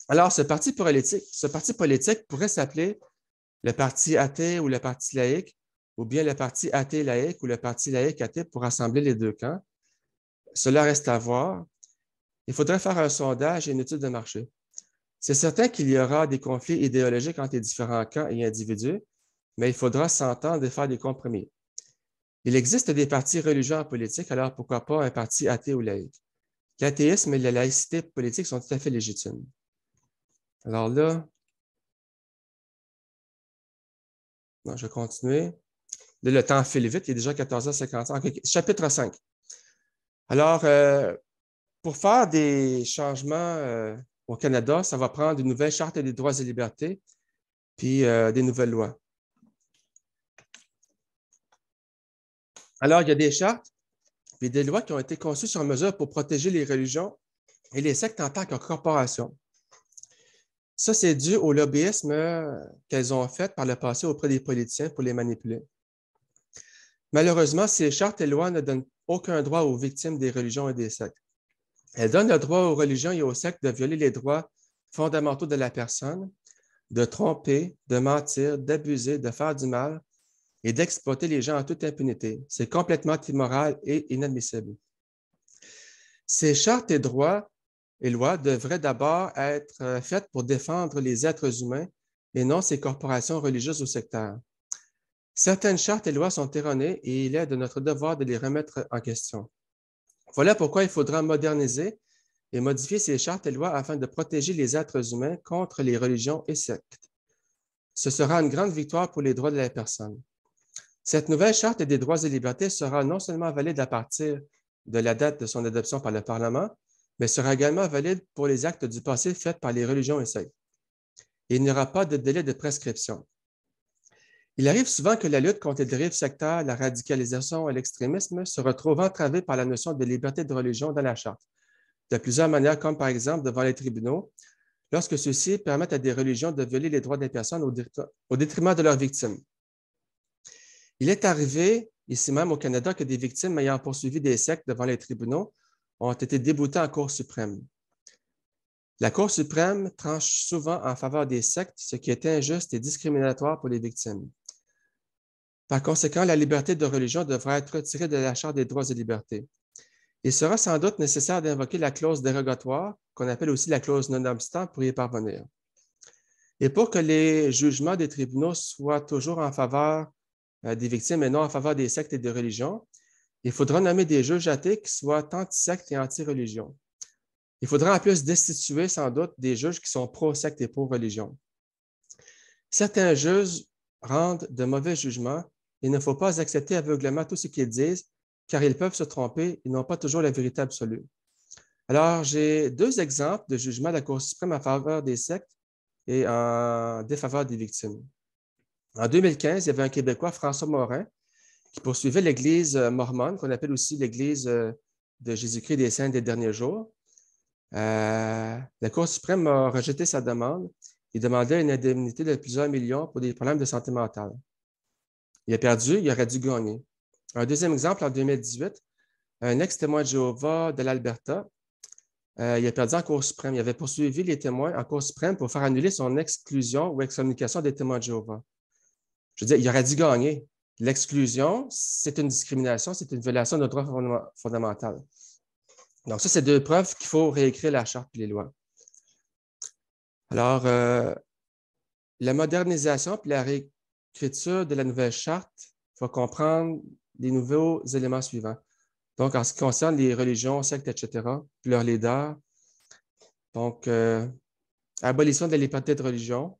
Alors, ce parti politique pourrait s'appeler le parti athée ou le parti laïque, ou bien le parti athée laïque ou le parti laïque athée pour rassembler les deux camps. Cela reste à voir. Il faudrait faire un sondage et une étude de marché. C'est certain qu'il y aura des conflits idéologiques entre les différents camps et individus, mais il faudra s'entendre et faire des compromis. Il existe des partis religieux en politique, alors pourquoi pas un parti athée ou laïque? L'athéisme et la laïcité politique sont tout à fait légitimes. Alors là, non, je vais continuer. Là, le temps file vite, il est déjà 14h55. Okay. Chapitre 5. Alors, pour faire des changements au Canada, ça va prendre une nouvelle charte des droits et libertés, puis des nouvelles lois. Alors, il y a des chartes et des lois qui ont été conçues sur mesure pour protéger les religions et les sectes en tant que corporations. Ça, c'est dû au lobbyisme qu'elles ont fait par le passé auprès des politiciens pour les manipuler. Malheureusement, ces chartes et lois ne donnent aucun droit aux victimes des religions et des sectes. Elles donnent le droit aux religions et aux sectes de violer les droits fondamentaux de la personne, de tromper, de mentir, d'abuser, de faire du mal et d'exploiter les gens en toute impunité. C'est complètement immoral et inadmissible. Ces chartes et droits et lois devraient d'abord être faites pour défendre les êtres humains et non ces corporations religieuses ou sectaires. Certaines chartes et lois sont erronées et il est de notre devoir de les remettre en question. Voilà pourquoi il faudra moderniser et modifier ces chartes et lois afin de protéger les êtres humains contre les religions et sectes. Ce sera une grande victoire pour les droits de la personne. Cette nouvelle charte des droits et libertés sera non seulement valide à partir de la date de son adoption par le Parlement, mais sera également valide pour les actes du passé faits par les religions et sectes. Il n'y aura pas de délai de prescription. Il arrive souvent que la lutte contre les dérives sectaires, la radicalisation et l'extrémisme se retrouve entravée par la notion de liberté de religion dans la Charte, de plusieurs manières, comme par exemple devant les tribunaux, lorsque ceux-ci permettent à des religions de violer les droits des personnes au détriment de leurs victimes. Il est arrivé, ici même au Canada, que des victimes ayant poursuivi des sectes devant les tribunaux ont été déboutées en Cour suprême. La Cour suprême tranche souvent en faveur des sectes, ce qui est injuste et discriminatoire pour les victimes. Par conséquent, la liberté de religion devra être retirée de la Charte des droits et libertés. Il sera sans doute nécessaire d'invoquer la clause dérogatoire, qu'on appelle aussi la clause non-obstant, pour y parvenir. Et pour que les jugements des tribunaux soient toujours en faveur des victimes et non en faveur des sectes et des religions, il faudra nommer des juges athées qui soient anti-sectes et anti-religion. Il faudra en plus destituer sans doute des juges qui sont pro-secte et pro-religion. Certains juges rendent de mauvais jugements. Il ne faut pas accepter aveuglément tout ce qu'ils disent, car ils peuvent se tromper, ils n'ont pas toujours la vérité absolue. Alors, j'ai deux exemples de jugements de la Cour suprême en faveur des sectes et en défaveur des victimes. En 2015, il y avait un Québécois, François Morin, qui poursuivait l'Église mormone, qu'on appelle aussi l'Église de Jésus-Christ des Saints des derniers jours. La Cour suprême a rejeté sa demande. Il demandait une indemnité de plusieurs millions pour des problèmes de santé mentale. Il a perdu, il aurait dû gagner. Un deuxième exemple, en 2018, un ex-témoin de Jéhovah de l'Alberta, il a perdu en Cour suprême. Il avait poursuivi les témoins en Cour suprême pour faire annuler son exclusion ou excommunication des témoins de Jéhovah. Je veux dire, il aurait dû gagner. L'exclusion, c'est une discrimination, c'est une violation de droits fondamentaux. Donc, ça, c'est deux preuves qu'il faut réécrire la Charte et les lois. Alors, la modernisation et la réécriture de la nouvelle Charte, il faut comprendre les nouveaux éléments suivants. Donc, en ce qui concerne les religions, sectes, etc., puis leurs leaders, donc, abolition de la liberté de religion.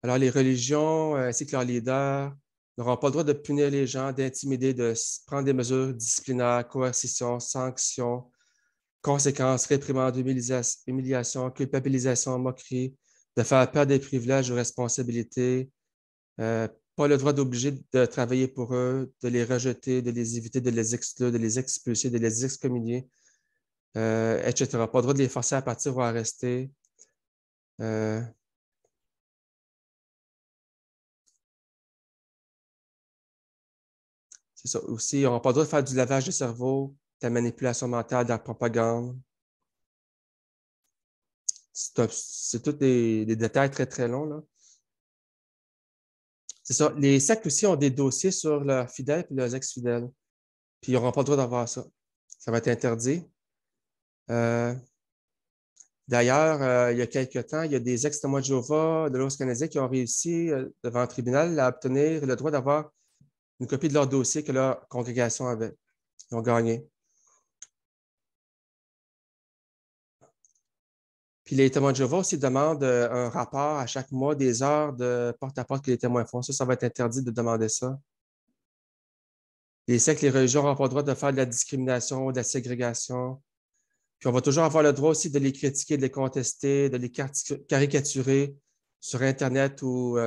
Alors, les religions ainsi que leurs leaders n'auront pas le droit de punir les gens, d'intimider, de prendre des mesures disciplinaires, coercition, sanctions, conséquences, réprimandes, humiliation, culpabilisation, moquerie, de faire perdre des privilèges ou responsabilités, pas le droit d'obliger de travailler pour eux, de les rejeter, de les éviter, de les exclure, de les expulser, de les excommunier, etc. Pas le droit de les forcer à partir ou à rester. C'est ça aussi, ils n'auront pas le droit de faire du lavage de cerveau, de la manipulation mentale, de la propagande. C'est tous des détails très, très longs, là. C'est ça. Les sectes aussi ont des dossiers sur leurs fidèles et leurs ex-fidèles. Puis ils n'auront pas le droit d'avoir ça. Ça va être interdit. D'ailleurs, il y a quelques temps, il y a des ex-témoins de Jéhovah de l'Ouest canadien qui ont réussi devant un tribunal à obtenir le droit d'avoir une copie de leur dossier que leur congrégation avait. Ils ont gagné. Puis les témoins de Jéhovah aussi demandent un rapport à chaque mois des heures de porte-à-porte que les témoins font. Ça va être interdit de demander ça. Les sectes, les religions n'auront pas le droit de faire de la discrimination, de la ségrégation. Puis on va toujours avoir le droit aussi de les critiquer, de les contester, de les caricaturer sur Internet ou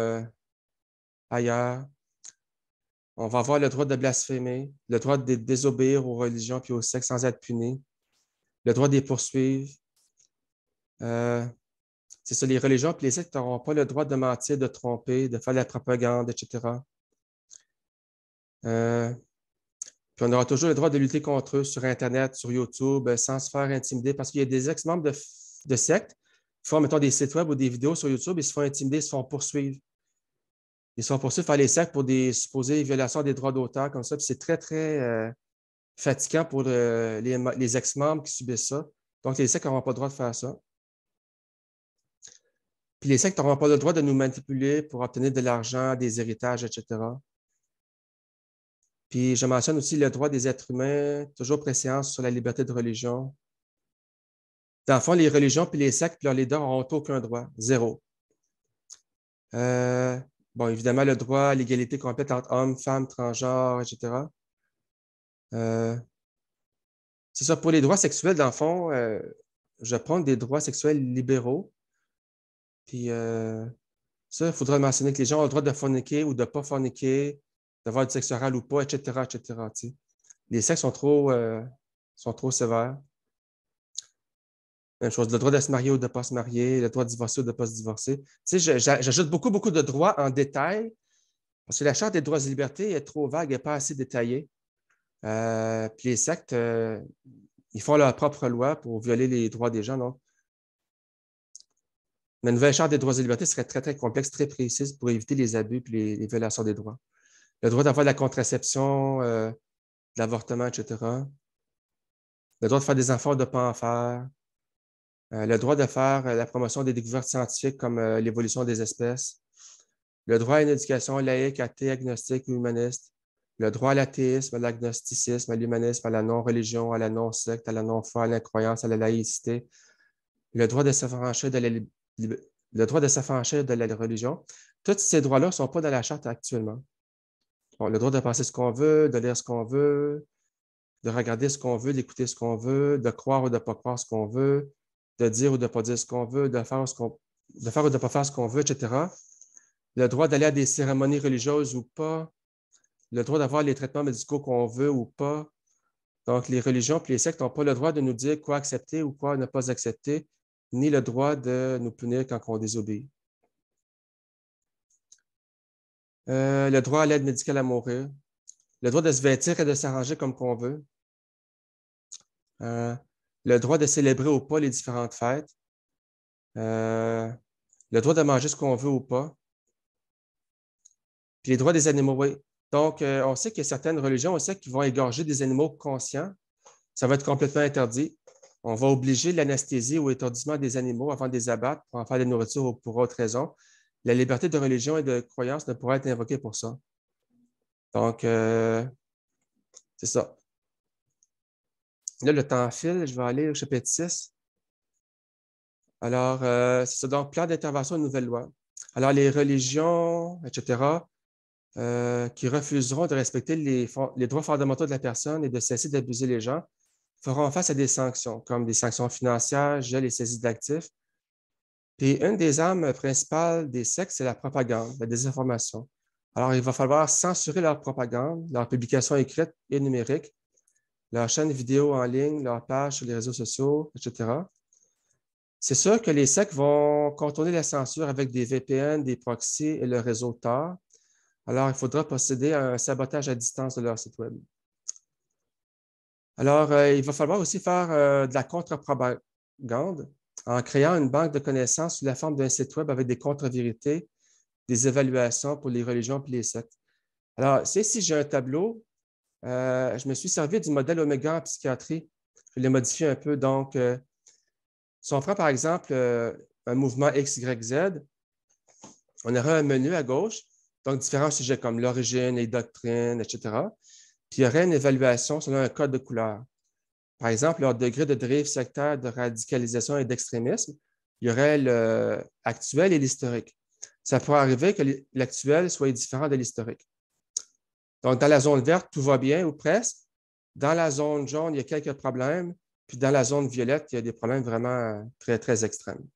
ailleurs. On va avoir le droit de blasphémer, le droit de désobéir aux religions puis aux sectes sans être puni, le droit de les poursuivre. C'est ça, les religions et les sectes n'auront pas le droit de mentir, de tromper, de faire de la propagande, etc. Puis on aura toujours le droit de lutter contre eux sur Internet, sur YouTube, sans se faire intimider, parce qu'il y a des ex-membres de sectes qui font, mettons, des sites web ou des vidéos sur YouTube, ils se font intimider, ils se font poursuivre. Ils se font poursuivre par les sectes pour des supposées violations des droits d'auteur, comme ça. Puis c'est très, très fatigant pour les ex-membres qui subissent ça. Donc, les sectes n'auront pas le droit de faire ça. Puis les sectes n'auront pas le droit de nous manipuler pour obtenir de l'argent, des héritages, etc. Puis je mentionne aussi le droit des êtres humains, toujours préséance sur la liberté de religion. Dans le fond, les religions puis les sectes puis leurs leaders n'auront aucun droit, zéro. Bon, évidemment, le droit à l'égalité complète entre hommes, femmes, transgenres, etc. C'est ça, pour les droits sexuels, dans le fond, je prends des droits sexuels libéraux. Puis Ça, il faudra mentionner que les gens ont le droit de forniquer ou de ne pas forniquer, d'avoir du sexe oral ou pas, etc., etc. Tu sais. Les sexes sont trop sévères. Même chose, le droit de se marier ou de ne pas se marier, le droit de divorcer ou de ne pas se divorcer. Tu sais, j'ajoute beaucoup, beaucoup de droits en détail parce que la Charte des droits et libertés est trop vague et pas assez détaillée. Puis les sectes, ils font leur propre loi pour violer les droits des gens, non? La nouvelle Charte des droits et libertés serait très, très complexe, très précise pour éviter les abus et les violations des droits. Le droit d'avoir de la contraception, de l'avortement, etc. Le droit de faire des enfants ou de ne pas en faire. Le droit de faire la promotion des découvertes scientifiques comme l'évolution des espèces. Le droit à une éducation laïque, athée, agnostique ou humaniste. Le droit à l'athéisme, à l'agnosticisme, à l'humanisme, à la non-religion, à la non-secte, à la non-foi, à l'incroyance, à la laïcité. Le droit de s'affranchir de la religion. Tous ces droits-là ne sont pas dans la Charte actuellement. Bon, le droit de penser ce qu'on veut, de lire ce qu'on veut, de regarder ce qu'on veut, d'écouter ce qu'on veut, de croire ou de ne pas croire ce qu'on veut, de dire ou de ne pas dire ce qu'on veut, de faire ou de ne pas faire ce qu'on veut, etc. Le droit d'aller à des cérémonies religieuses ou pas, le droit d'avoir les traitements médicaux qu'on veut ou pas. Donc, les religions et les sectes n'ont pas le droit de nous dire quoi accepter ou quoi ne pas accepter, ni le droit de nous punir quand on désobéit. Le droit à l'aide médicale à mourir, le droit de se vêtir et de s'arranger comme qu'on veut, le droit de célébrer ou pas les différentes fêtes, le droit de manger ce qu'on veut ou pas, puis les droits des animaux, oui. Donc, on sait qu'il y a certaines religions aussi qui vont égorger des animaux conscients. Ça va être complètement interdit. On va obliger l'anesthésie ou l'étourdissement des animaux avant de les abattre pour en faire de la nourriture ou pour autre raison. La liberté de religion et de croyance ne pourra être invoquée pour ça. Donc, c'est ça. Là, le temps file. Je vais aller au chapitre 6. Alors, c'est ça. Donc, plan d'intervention de nouvelles lois. Alors, les religions, etc., qui refuseront de respecter les droits fondamentaux de la personne et de cesser d'abuser les gens feront face à des sanctions, comme des sanctions financières, gel et saisie d'actifs. Puis, une des armes principales des sectes, c'est la propagande, la désinformation. Alors, il va falloir censurer leur propagande, leur publication écrite et numérique, leurs chaînes vidéo en ligne, leurs pages sur les réseaux sociaux, etc. C'est sûr que les sectes vont contourner la censure avec des VPN, des proxys et le réseau Tor. Alors, il faudra procéder à un sabotage à distance de leur site Web. Alors, il va falloir aussi faire de la contre-propagande en créant une banque de connaissances sous la forme d'un site Web avec des contre-vérités, des évaluations pour les religions et les sectes. Alors, ici, j'ai un tableau. Je me suis servi du modèle Oméga en psychiatrie. Je l'ai modifié un peu. Donc, si on prend par exemple un mouvement X, Y, Z, on aurait un menu à gauche, donc différents sujets comme l'origine, les doctrines, etc. Puis il y aurait une évaluation selon un code de couleur. Par exemple, leur degré de dérive sectaire, de radicalisation et d'extrémisme, il y aurait l'actuel et l'historique. Ça pourrait arriver que l'actuel soit différent de l'historique. Donc, dans la zone verte, tout va bien ou presque. Dans la zone jaune, il y a quelques problèmes. Puis dans la zone violette, il y a des problèmes vraiment très, très extrêmes.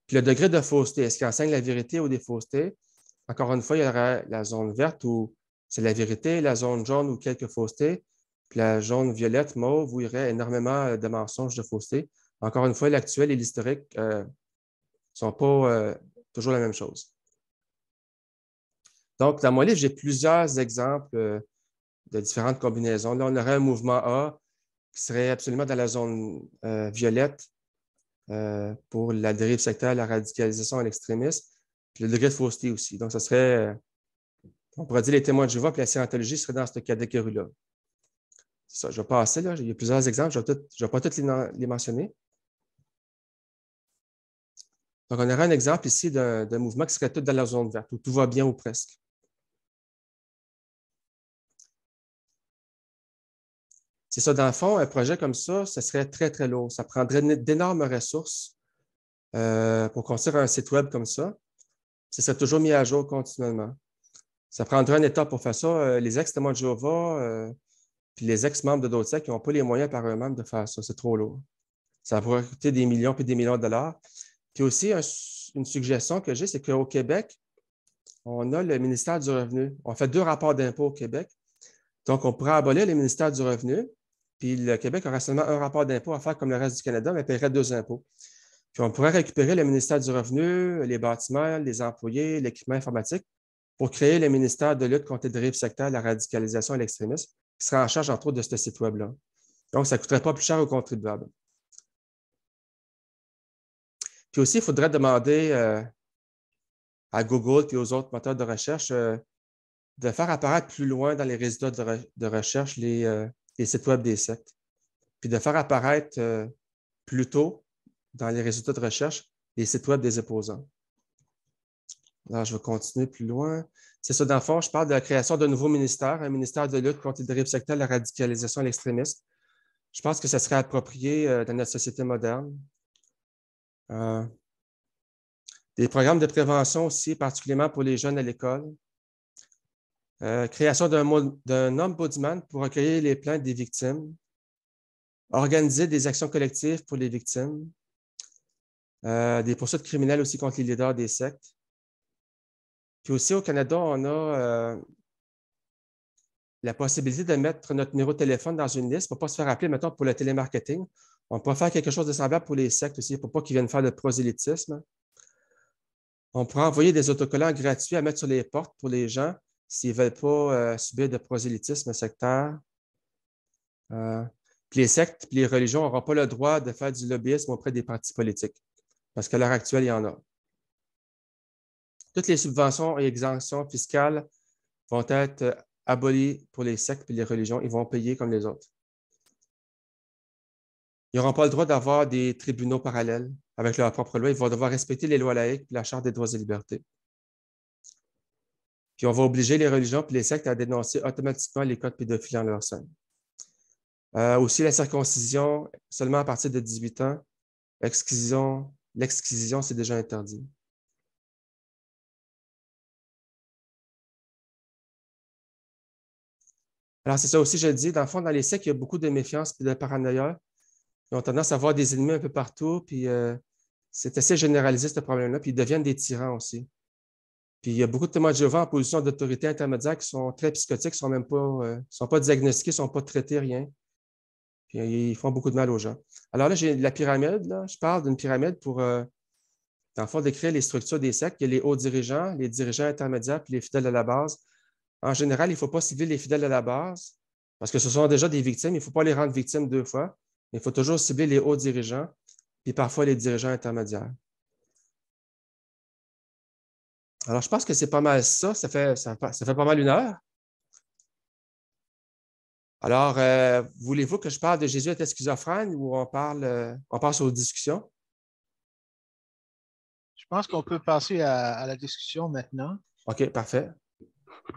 Puis le degré de fausseté, est-ce qu'il enseigne la vérité ou des faussetés? Encore une fois, il y aurait la zone verte où c'est la vérité, la zone jaune où quelques faussetés, puis la zone violette, mauve, où il y aurait énormément de mensonges, de faussetés. Encore une fois, l'actuel et l'historique ne sont pas toujours la même chose. Donc, dans mon livre, j'ai plusieurs exemples de différentes combinaisons. Là, on aurait un mouvement A qui serait absolument dans la zone violette pour la dérive sectaire, la radicalisation et l'extrémisme, puis le degré de fausseté aussi. Donc, ce serait, on pourrait dire les témoins de Jéhovah, puis la scientologie serait dans cette catégorie-là. C'est ça, je vais passer, là. Il y a plusieurs exemples, je ne vais pas tous les mentionner. Donc, on aurait un exemple ici d'un mouvement qui serait tout dans la zone verte, où tout va bien ou presque. C'est ça, dans le fond, un projet comme ça, ce serait très, très lourd. Ça prendrait d'énormes ressources pour construire un site Web comme ça. Ça serait toujours mis à jour continuellement. Ça prendrait un État pour faire ça. Les ex-témoins de Jéhovah, puis les ex-membres de d'autres sectes qui n'ont pas les moyens par eux-mêmes de faire ça. C'est trop lourd. Ça pourrait coûter des millions puis des millions de dollars. Puis aussi, une suggestion que j'ai, c'est qu'au Québec, on a le ministère du Revenu. On fait 2 rapports d'impôt au Québec. Donc, on pourrait abolir le ministère du Revenu, puis le Québec aurait seulement un rapport d'impôt à faire comme le reste du Canada, mais paierait 2 impôts. Puis on pourrait récupérer le ministère du Revenu, les bâtiments, les employés, l'équipement informatique pour créer le ministère de lutte contre les dérives sectaires, la radicalisation et l'extrémisme, qui sera en charge, entre autres, de ce site Web-là. Donc, ça ne coûterait pas plus cher aux contribuables. Puis aussi, il faudrait demander à Google et aux autres moteurs de recherche de faire apparaître plus loin dans les résultats de recherche les sites Web des sectes, puis de faire apparaître plus tôt dans les résultats de recherche les sites Web des opposants. Alors, je vais continuer plus loin. C'est ça, dans le fond, je parle de la création d'un nouveau ministère, un ministère de lutte contre les dérives sectaires, la radicalisation et l'extrémisme. Je pense que ça serait approprié dans notre société moderne. Des programmes de prévention aussi, particulièrement pour les jeunes à l'école. Création d'un ombudsman pour recueillir les plaintes des victimes. Organiser des actions collectives pour les victimes. Des poursuites criminelles aussi contre les leaders des sectes. Puis aussi, au Canada, on a la possibilité de mettre notre numéro de téléphone dans une liste pour ne pas se faire appeler, mettons, pour le télémarketing. On pourrait faire quelque chose de semblable pour les sectes aussi, pour ne pas qu'ils viennent faire de prosélytisme. On pourrait envoyer des autocollants gratuits à mettre sur les portes pour les gens s'ils ne veulent pas subir de prosélytisme sectaire. Puis les sectes et les religions n'auront pas le droit de faire du lobbyisme auprès des partis politiques, parce qu'à l'heure actuelle, il y en a. Toutes les subventions et exemptions fiscales vont être abolies pour les sectes et les religions. Ils vont payer comme les autres. Ils n'auront pas le droit d'avoir des tribunaux parallèles avec leur propre loi. Ils vont devoir respecter les lois laïques et la Charte des droits et libertés. Puis on va obliger les religions et les sectes à dénoncer automatiquement les cas de pédophilie en leur sein. Aussi, la circoncision, seulement à partir de 18 ans. L'exquisition, c'est déjà interdit. Alors, c'est ça aussi, je le dis, dans le fond, dans les sectes, il y a beaucoup de méfiance et de paranoïa. Ils ont tendance à avoir des ennemis un peu partout, puis c'est assez généralisé, ce problème-là, puis ils deviennent des tyrans aussi. Puis il y a beaucoup de témoins de Jéhovah en position d'autorité intermédiaire qui sont très psychotiques, qui ne sont pas diagnostiqués, ne sont pas traités, rien. Puis ils font beaucoup de mal aux gens. Alors là, j'ai la pyramide, là. Je parle d'une pyramide pour, dans le fond, décrire les structures des sectes. Il y a les hauts dirigeants, les dirigeants intermédiaires, puis les fidèles à la base. En général, il ne faut pas cibler les fidèles à la base, parce que ce sont déjà des victimes. Il ne faut pas les rendre victimes 2 fois. Il faut toujours cibler les hauts dirigeants, puis parfois les dirigeants intermédiaires. Alors, je pense que c'est pas mal ça. Ça fait pas mal 1 heure. Alors, voulez-vous que je parle de Jésus était schizophrène ou on passe aux discussions? Je pense qu'on peut passer à la discussion maintenant. OK, parfait.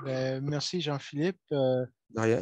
Merci, Jean-Philippe. De rien.